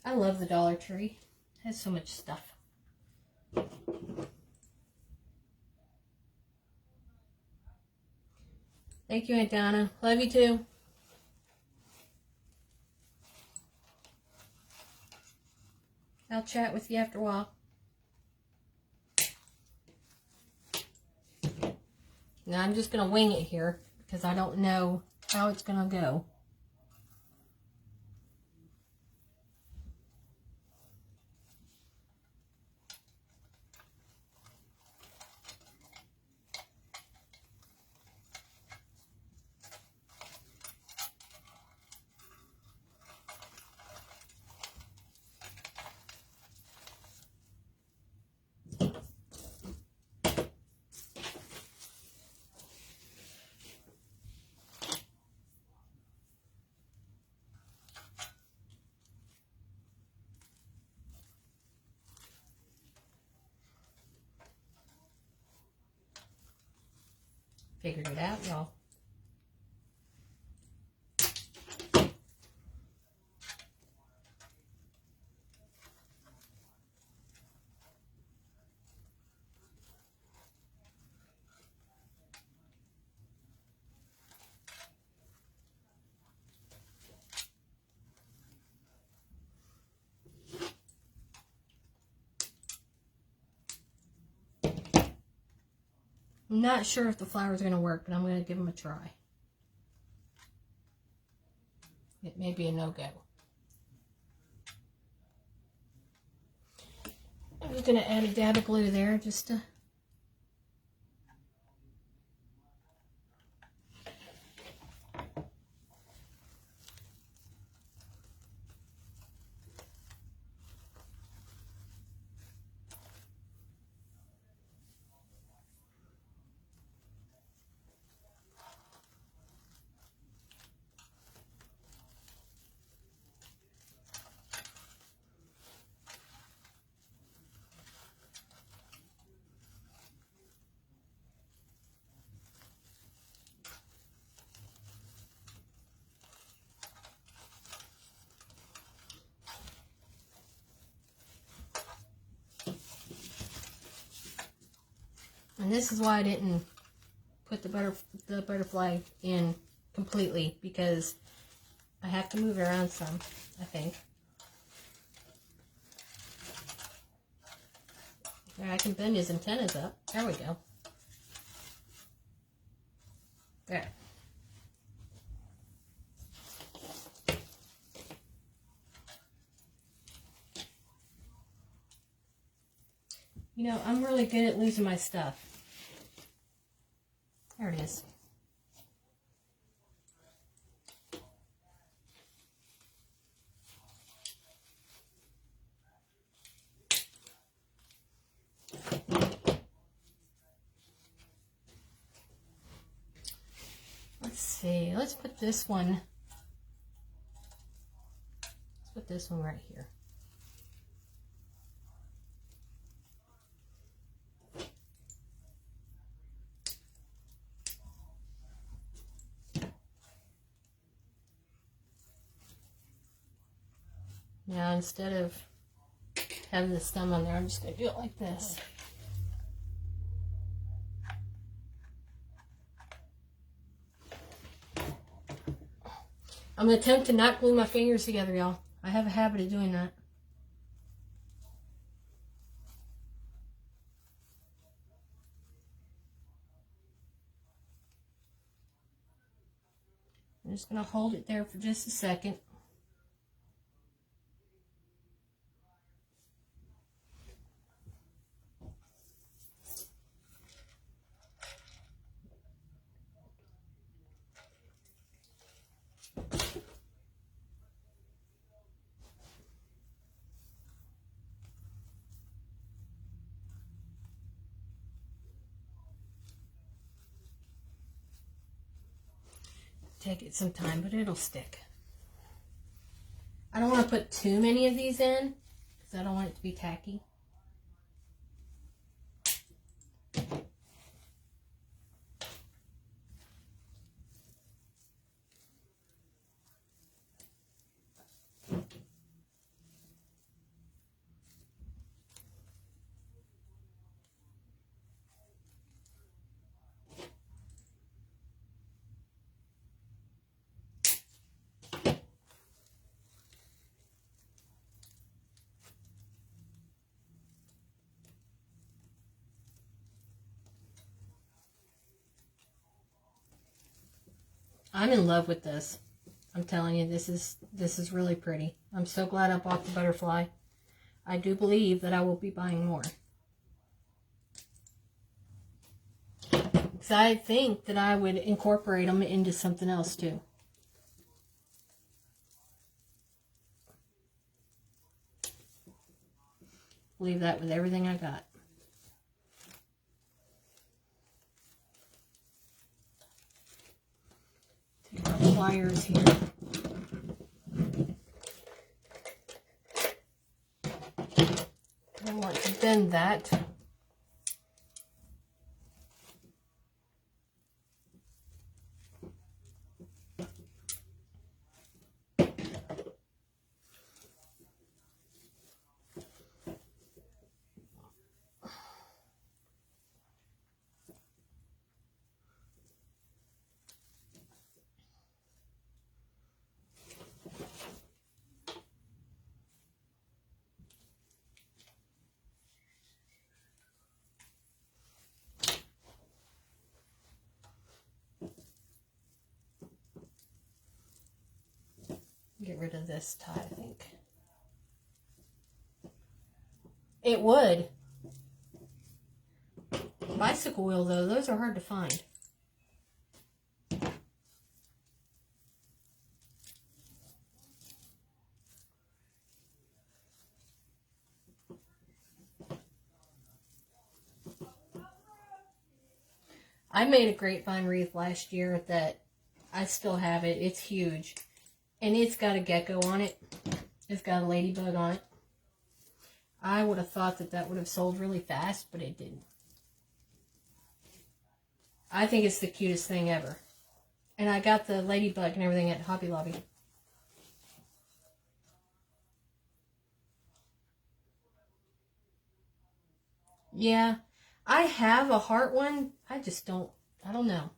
I love the Dollar Tree. It has so much stuff. Thank you, Aunt Donna. Love you too. I'll chat with you after a while. Now I'm just going to wing it here because I don't know how it's going to go. Figured it out, y'all. I'm not sure if the flower is going to work, but I'm going to give them a try. It may be a no-go. I'm just going to add a dab of glue there just to... And this is why I didn't put the butterfly in completely, because I have to move it around some, I think. There, I can bend his antennas up. There we go. There. You know, I'm really good at losing my stuff. There it is. Let's see. Let's put this one. Let's put this one right here. Now, instead of having the stem on there, I'm just going to do it like this. I'm going to attempt to not glue my fingers together, y'all. I have a habit of doing that. I'm just going to hold it there for just a second. Take it some time, but it'll stick. I don't want to put too many of these in because I don't want it to be tacky. I'm in love with this. I'm telling you, this is really pretty. I'm so glad I bought the butterfly. I do believe that I will be buying more. Because I think that I would incorporate them into something else too. Leave that with everything I got. Take our pliers here. I want to bend that. rid of this tie, I think. It would. Bicycle wheel, though, those are hard to find. I made a grapevine wreath last year that I still have it. It's huge. And it's got a gecko on it. It's got a ladybug on it. I would have thought that that would have sold really fast, but it didn't. I think it's the cutest thing ever. And I got the ladybug and everything at Hobby Lobby. Yeah, I have a heart one. I don't know.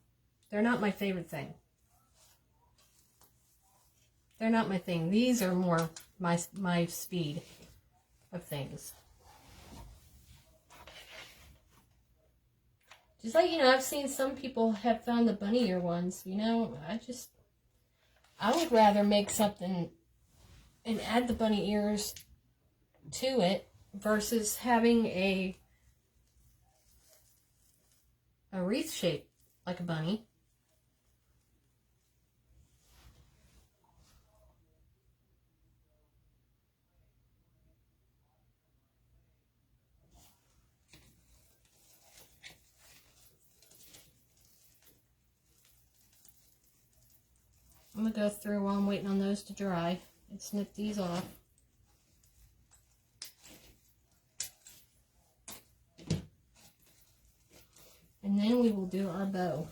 They're not my favorite thing. They're not my thing. These are more my speed of things. Just like, I've seen some people have found the bunny ear ones. I would rather make something and add the bunny ears to it versus having a wreath shape like a bunny. I'm going to go through while I'm waiting on those to dry and snip these off. And then we will do our bow.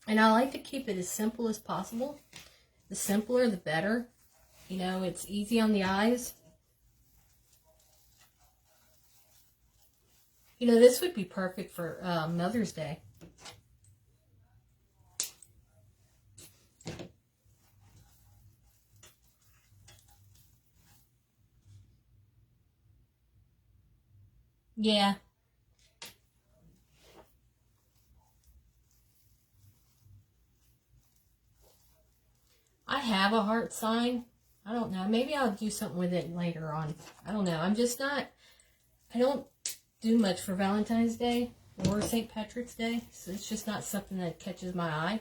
And I like to keep it as simple as possible. The simpler, the better. It's easy on the eyes. This would be perfect for Mother's Day. Yeah. I have a heart sign. I don't know. Maybe I'll do something with it later on. I don't know. I don't do much for Valentine's Day or St. Patrick's Day. So it's just not something that catches my eye.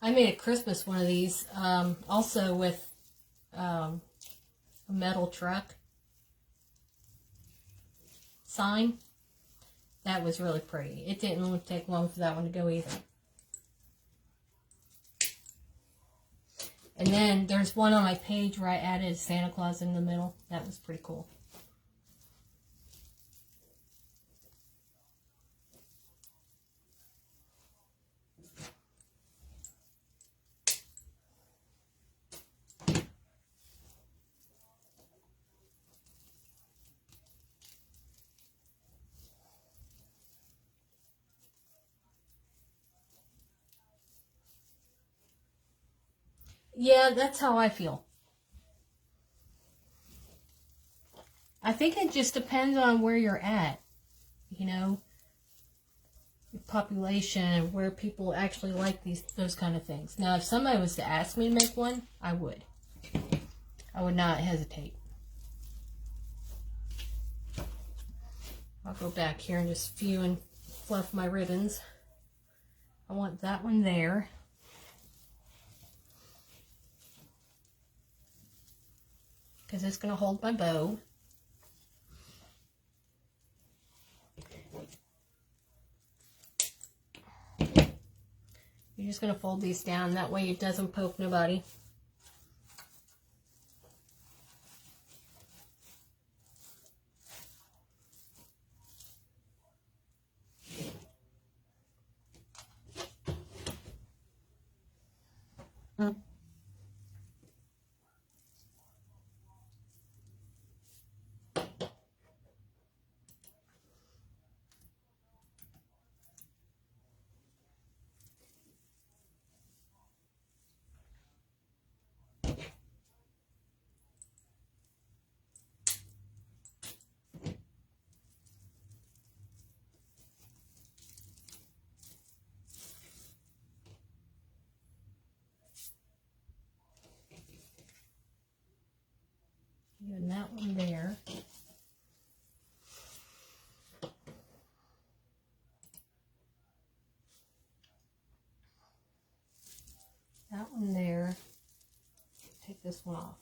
I made a Christmas one of these, also with a metal truck sign. That was really pretty. It didn't take long for that one to go either. And then there's one on my page where I added Santa Claus in the middle. That was pretty cool. Yeah, that's how I feel. I think it just depends on where you're at, your population, where people actually like those kind of things. Now, if somebody was to ask me to make one, I would. I would not hesitate. I'll go back here and just few and fluff my ribbons. I want that one there. Because it's going to hold my bow. You're just going to fold these down. That way it doesn't poke nobody. that one there. Take this one off.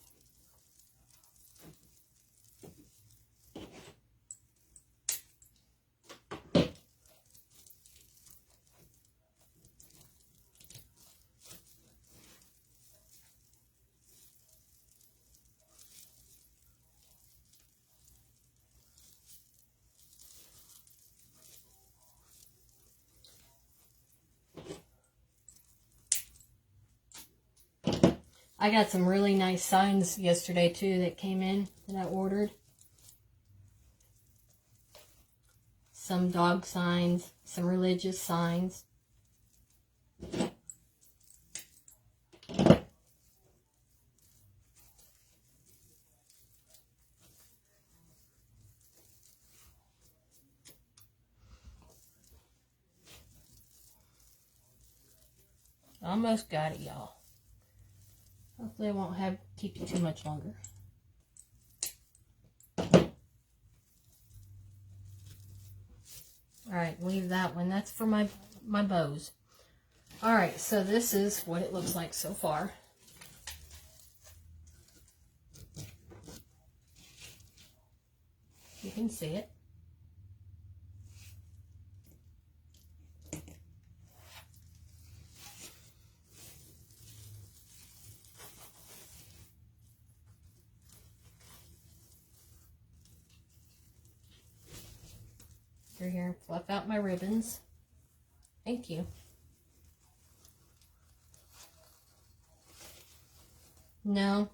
I got some really nice signs yesterday too that came in that I ordered. Some dog signs, some religious signs. Almost got it, y'all. Hopefully I won't keep you too much longer. Alright, leave that one. That's for my bows. Alright, so this is what it looks like so far. You can see it. Here and fluff out my ribbons. Thank you. No.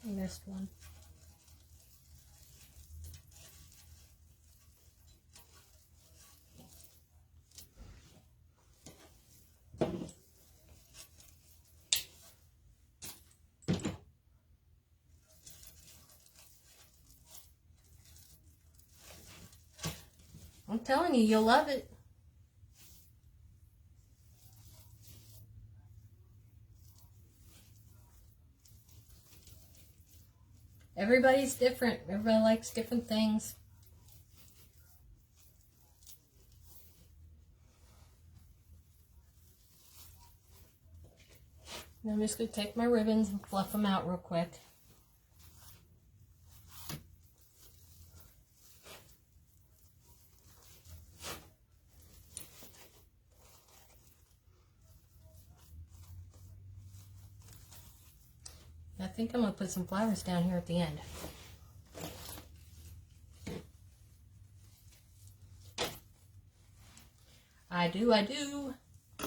I missed one. I'm telling you, you'll love it. Everybody's different. Everybody likes different things. And I'm just going to take my ribbons and fluff them out real quick. I think I'm going to put some flowers down here at the end. I do.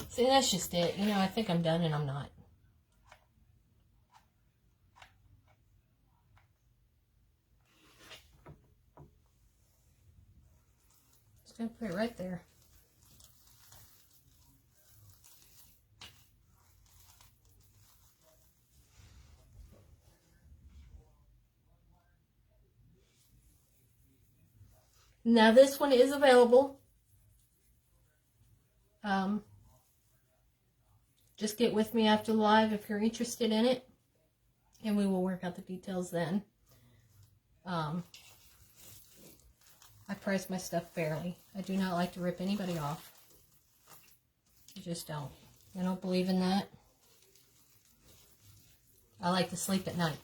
See, that's just it. You know, I think I'm done and I'm not. Just going to put it right there. Now this one is available. Just get with me after the live if you're interested in it, and we will work out the details then. I price my stuff fairly. I do not like to rip anybody off. I just don't. I don't believe in that. I like to sleep at night.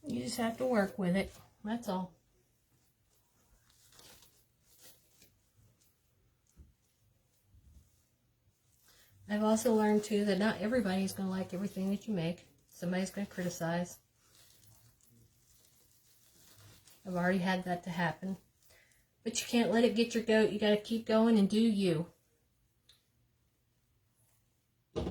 You just have to work with it. That's all. I've also learned too that not everybody's going to like everything that you make. Somebody's going to criticize. I've already had that to happen. But you can't let it get your goat. You got to keep going and do you. There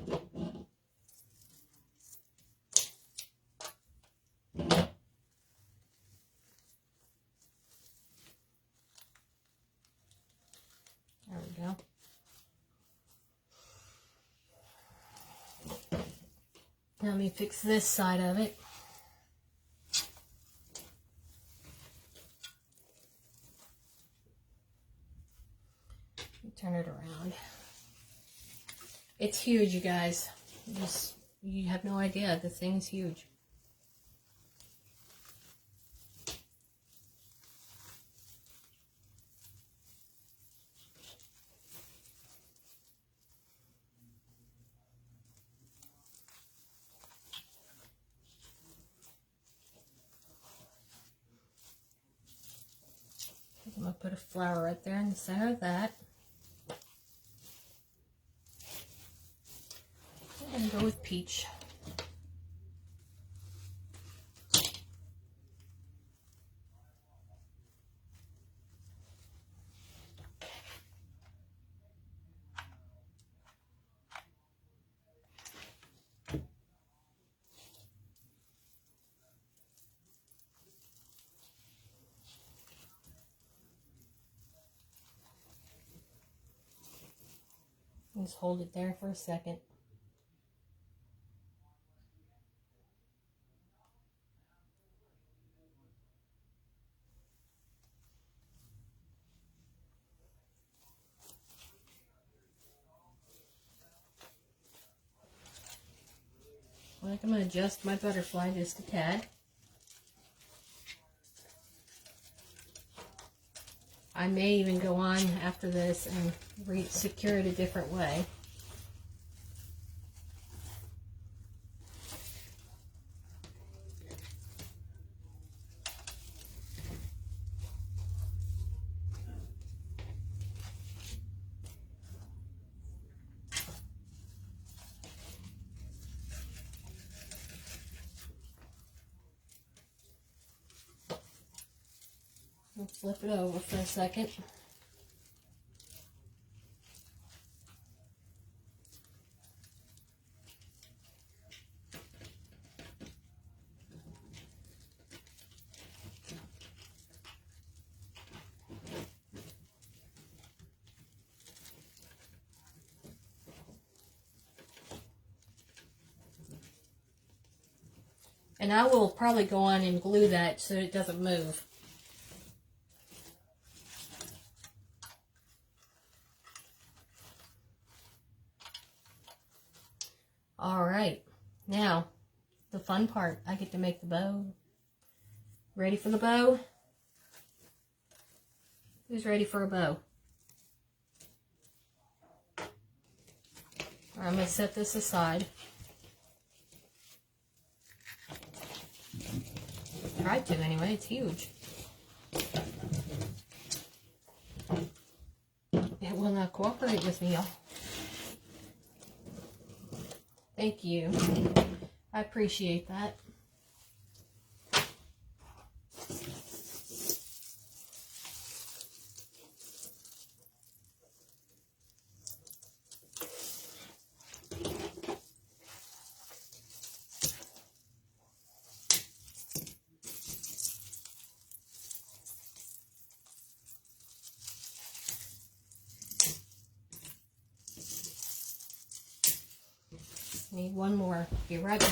we go. Now let me fix this side of it. Turn it around. It's huge, you guys. You have no idea. This thing's huge. I'm going to put a flower right there in the center of that. I'm going to go with peach. Just hold it there for a second. I'm going to adjust my butterfly just a tad. I may even go on after this and secure it a different way. I'll flip it over for a second. And I will probably go on and glue that so it doesn't move. All right, now the fun part. I get to make the bow. Ready for the bow? Who's ready for a bow? I'm going to set this aside. Try to anyway, it's huge. It will not cooperate with me, y'all. Thank you. I appreciate that. Need one more. Be right back.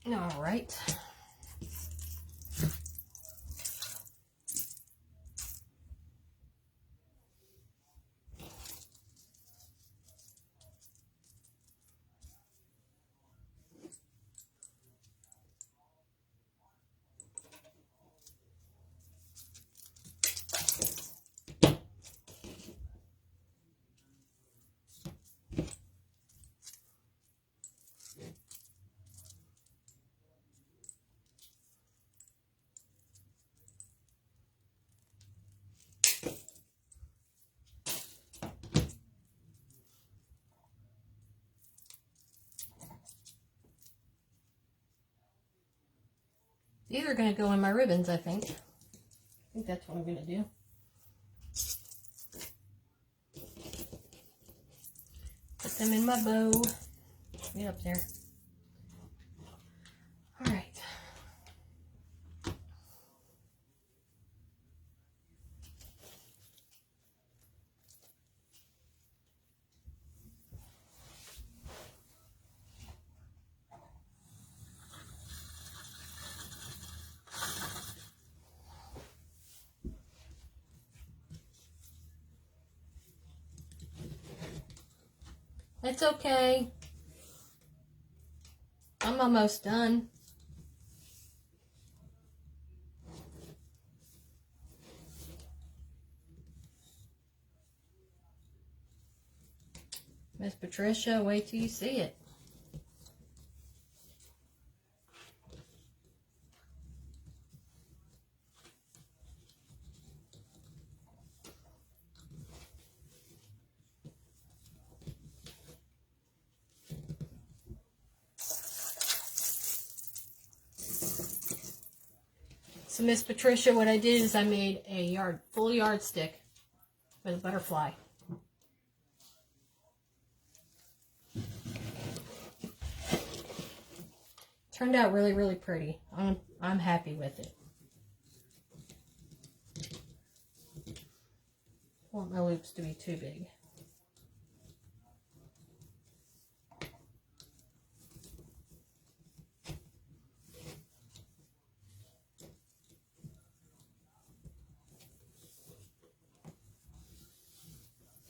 All right. These are going to go in my ribbons, I think. I think that's what I'm going to do. Put them in my bow. Get up there. All right. It's okay. I'm almost done. Miss Patricia, wait till you see it. So Miss Patricia, what I did is I made a full yardstick with a butterfly. Turned out really, really pretty. I'm happy with it. I want my loops to be too big.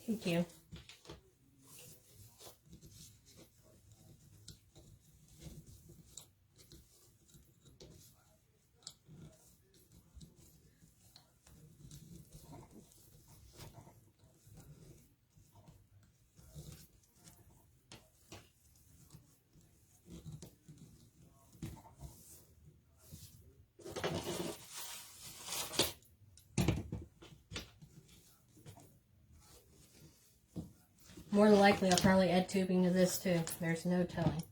Thank you. More than likely, I'll probably add tubing to this too. There's no telling.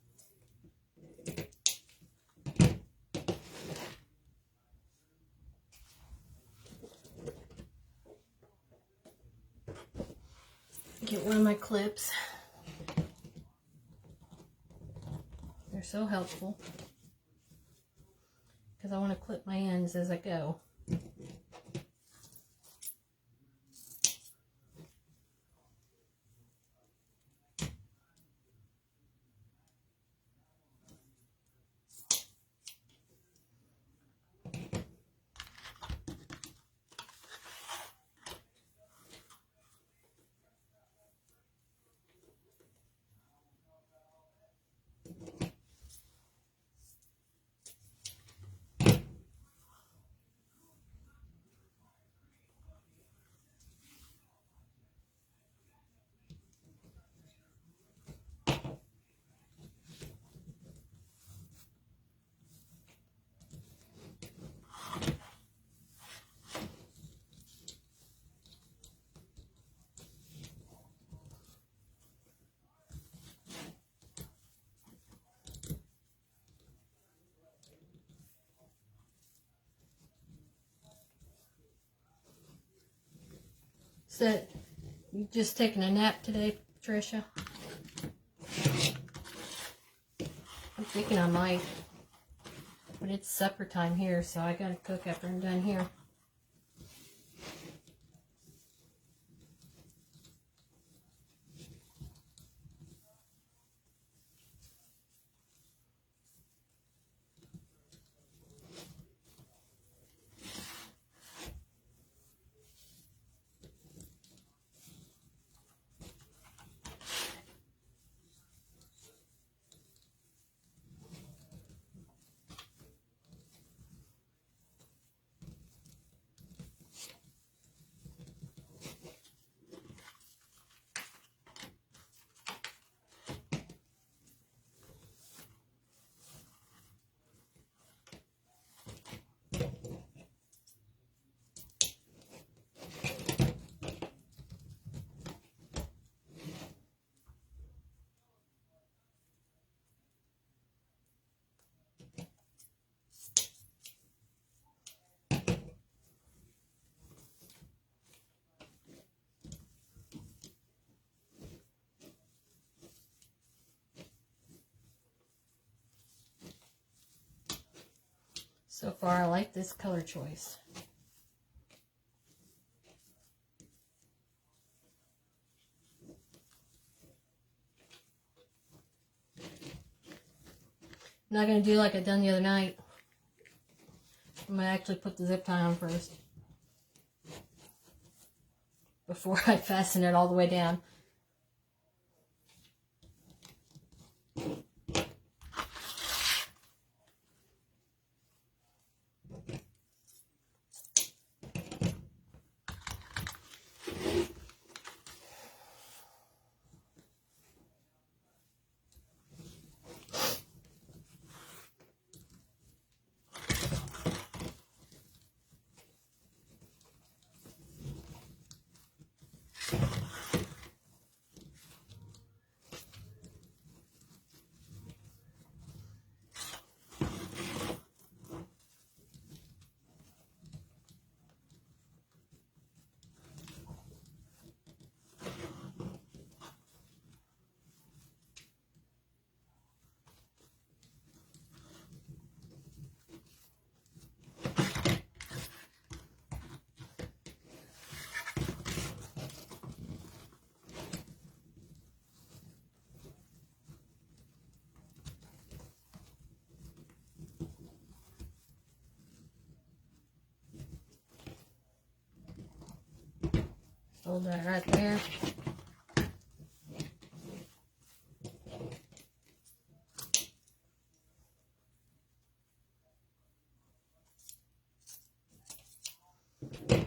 Get one of my clips. They're so helpful because I want to clip my ends as I go. So, you just taking a nap today, Patricia? I'm thinking I might. But it's supper time here, so I gotta cook after I'm done here. So far, I like this color choice. I'm not going to do like I done the other night. I'm going to actually put the zip tie on first before I fasten it all the way down. Hold that right there.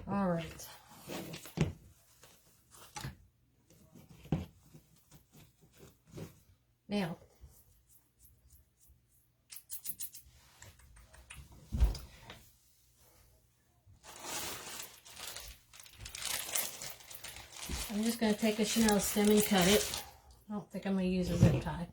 All right. Now, I'm just going to take a Chanel stem and cut it. I don't think I'm going to use a zip tie.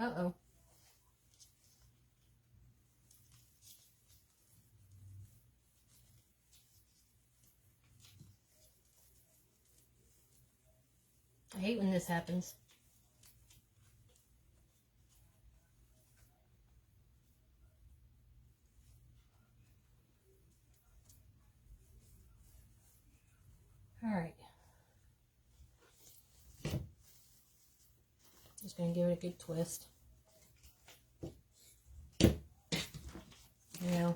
Uh-oh. I hate when this happens. All right. Just going to give it a good twist. Now,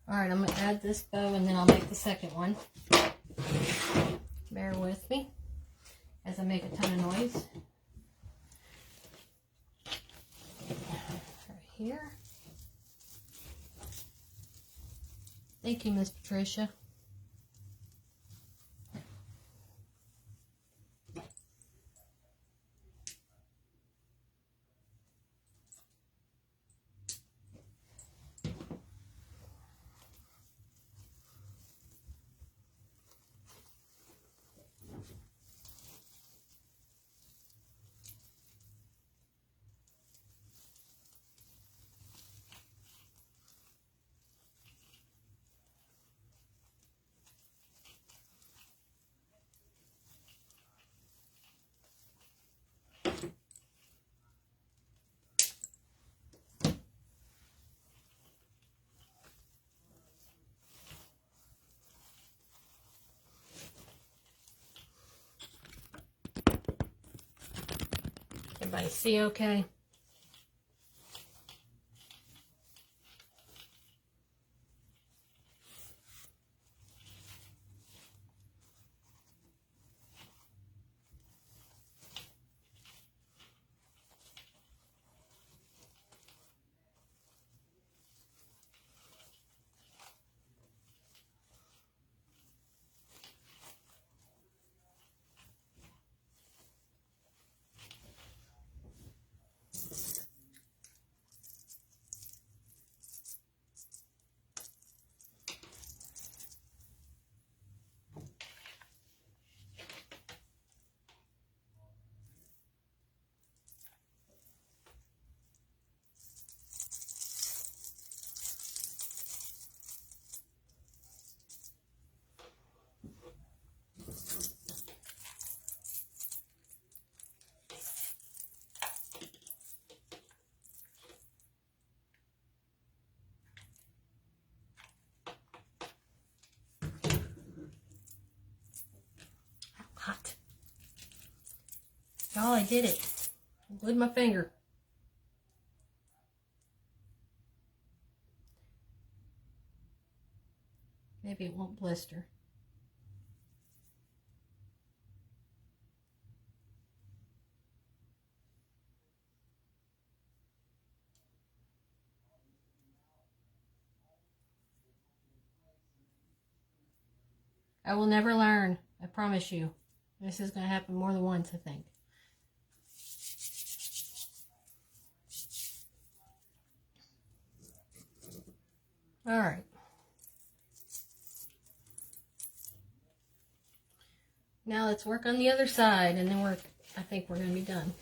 all right, I'm going to add this bow and then I'll make the second one. Bear with me as I make a ton of noise. Right here. Thank you, Miss Patricia. Everybody see okay? Hot. Y'all, I did it. I glued my finger. Maybe it won't blister. I will never learn. I promise you. This is going to happen more than once, I think. All right. Now let's work on the other side, and then I think we're going to be done.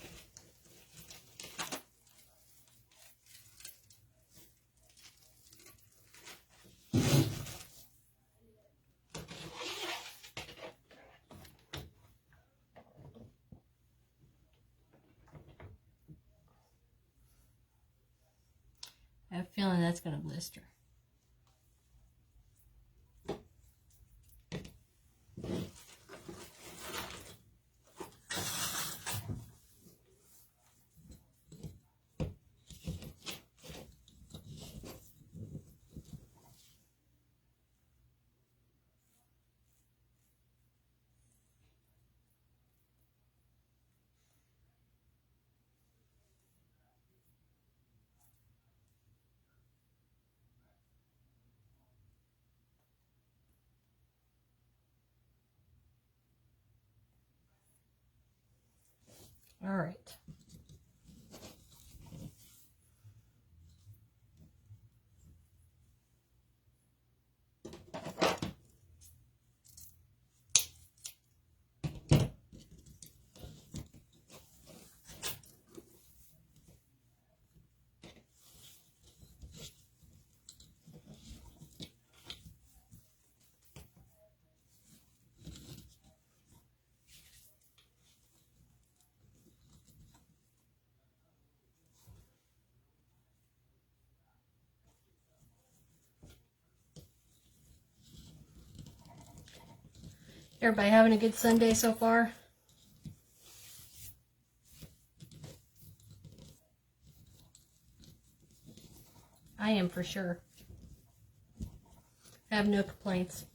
I have a feeling that's going to blister. All right. Everybody having a good Sunday so far? I am for sure. I have no complaints.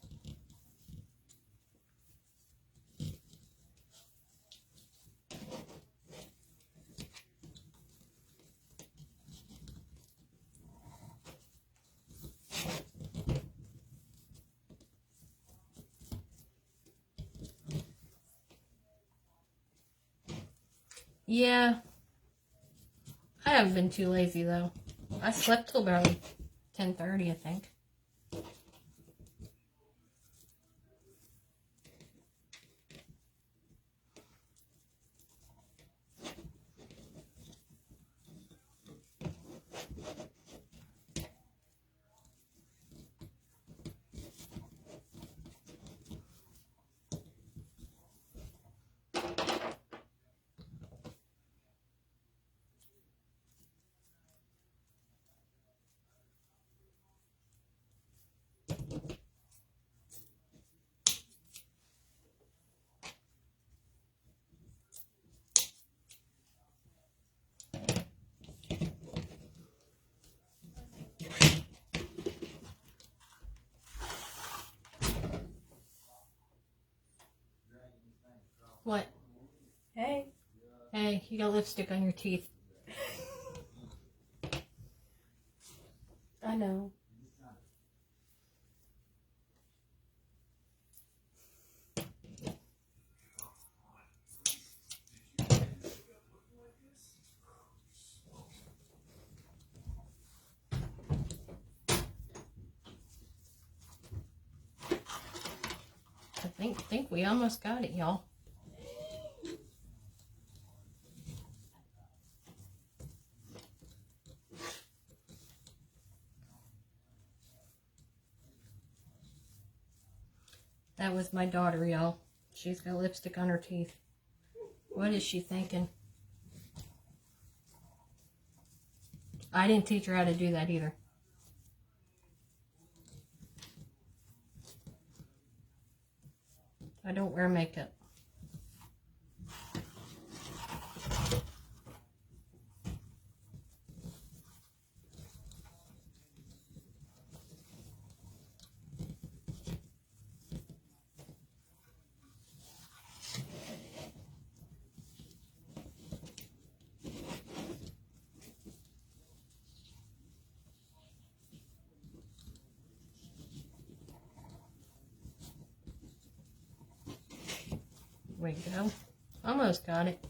Yeah, I haven't been too lazy though. I slept till about 10:30, I think. What? Hey. Hey, you got lipstick on your teeth. I know. I think we almost got it, y'all. That was my daughter, y'all. She's got lipstick on her teeth. What is she thinking? I didn't teach her how to do that either. I don't wear makeup. There we go. Almost got it.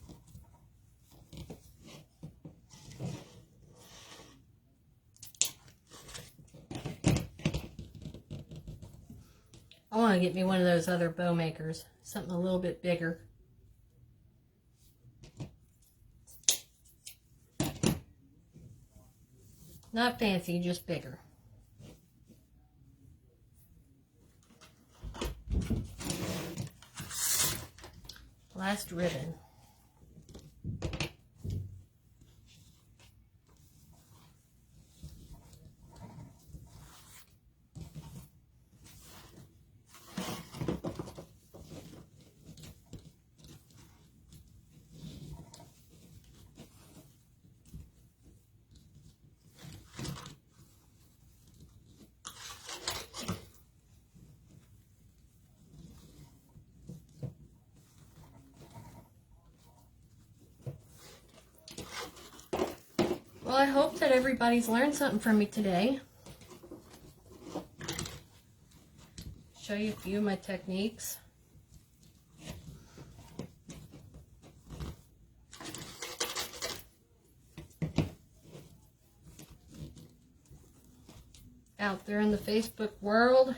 I want to get me one of those other bow makers. Something a little bit bigger. Not fancy, just bigger. Last ribbon. Well, I hope that everybody's learned something from me today. Show you a few of my techniques. Out there in the Facebook world.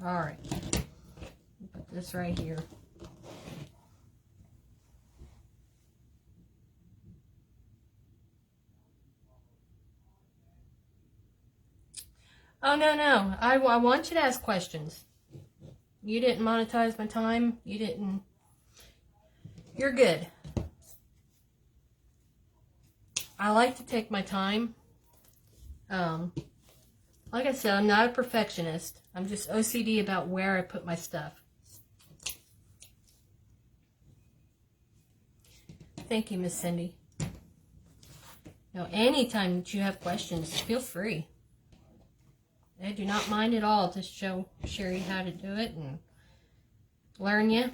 All right, put this right here. Oh, no. I want you to ask questions. You didn't monetize my time. You didn't. You're good. I like to take my time. Like I said, I'm not a perfectionist. I'm just OCD about where I put my stuff. Thank you, Miss Cindy. Now, anytime that you have questions, feel free. I do not mind at all to share you how to do it and learn you.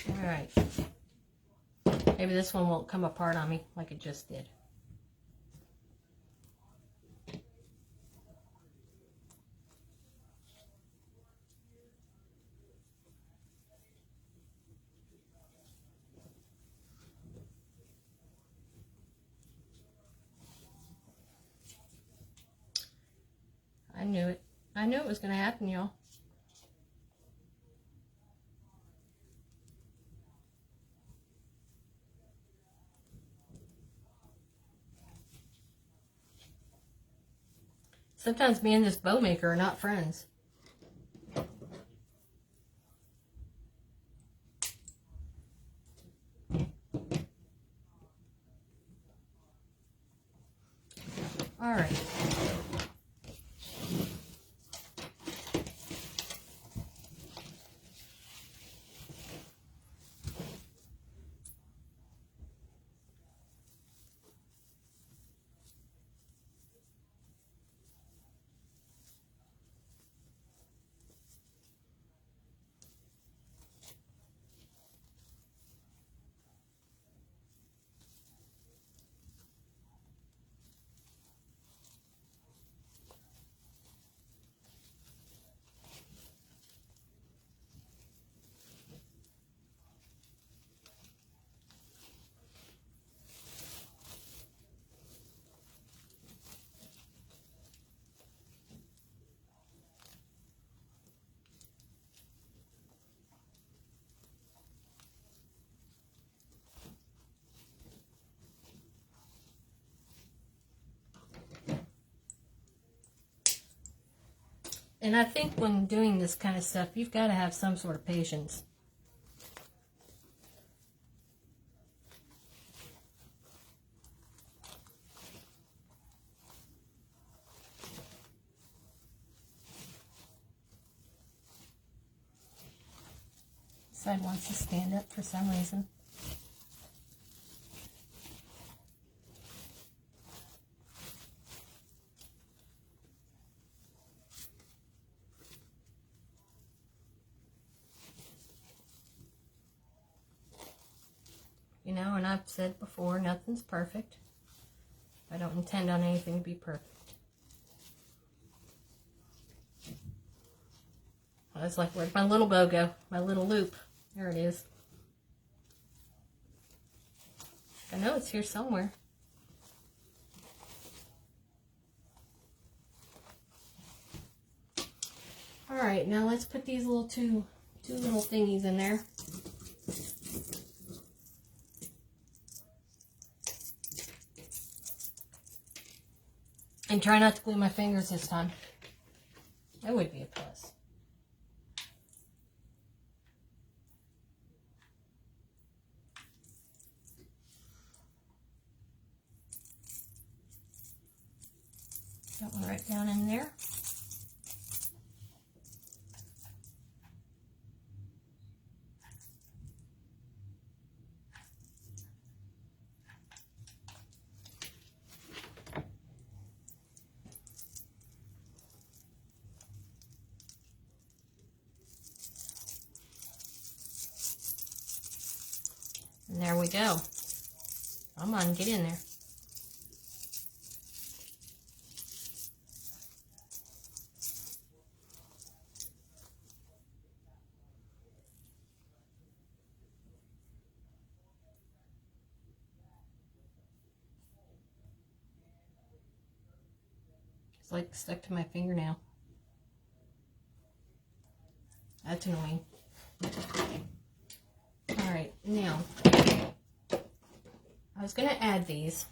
All right. Maybe this one won't come apart on me like it just did. I knew it. I knew it was going to happen, y'all. Sometimes me and this bow maker are not friends. All right. And I think when doing this kind of stuff, you've got to have some sort of patience. This side wants to stand up for some reason. You know, and I've said before, nothing's perfect. I don't intend on anything to be perfect. I was like, where'd my little bow go? My little loop. There it is. I know it's here somewhere. Alright, now let's put these little two little thingies in there. And try not to glue my fingers this time. That would be a plus. That one right down in there. And there we go. Come on, get in there. It's like stuck to my fingernail. That's annoying. Alright, now, I was going to add these,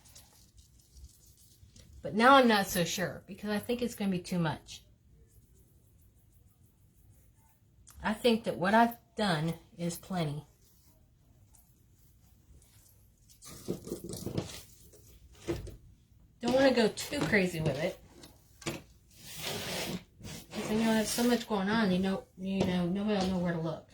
but now I'm not so sure because I think it's going to be too much. I think that what I've done is plenty. Don't want to go too crazy with it. Because then you'll have so much going on, you know, nobody will know where to look.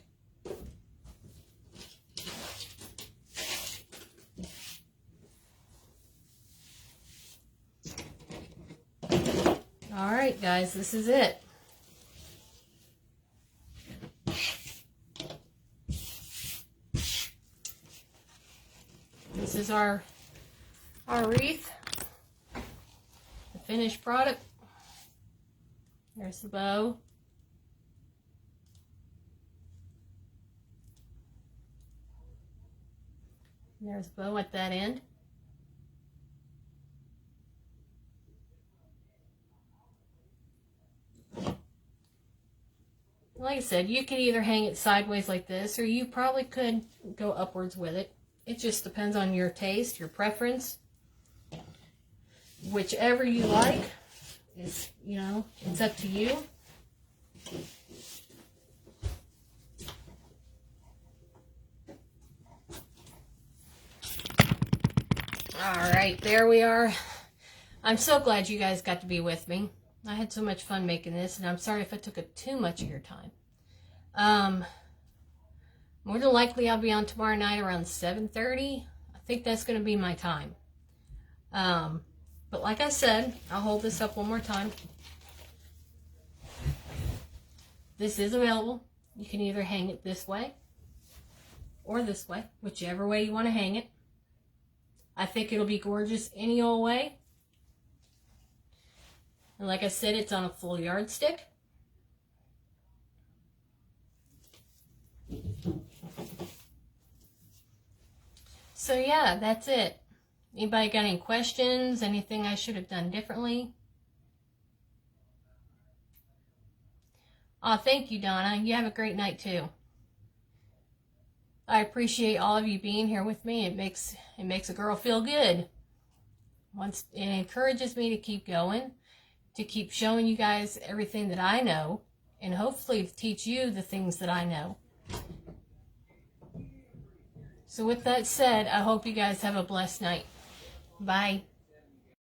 Alright guys, this is it. This is our wreath, the finished product. There's the bow. And there's the bow at that end. Like I said, you can either hang it sideways like this, or you probably could go upwards with it. It just depends on your taste, your preference. Whichever you like is, you know, it's up to you. Alright, there we are. I'm so glad you guys got to be with me. I had so much fun making this, and I'm sorry if I took up too much of your time. More than likely, I'll be on tomorrow night around 7:30. I think that's going to be my time. But like I said, I'll hold this up one more time. This is available. You can either hang it this way or this way, whichever way you want to hang it. I think it'll be gorgeous any old way. And like I said, it's on a full yardstick. So yeah, that's it. Anybody got any questions? Anything I should have done differently? Oh, thank you, Donna. You have a great night too. I appreciate all of you being here with me. It makes a girl feel good. It encourages me to keep going, to keep showing you guys everything that I know, and hopefully to teach you the things that I know. So with that said, I hope you guys have a blessed night. Bye.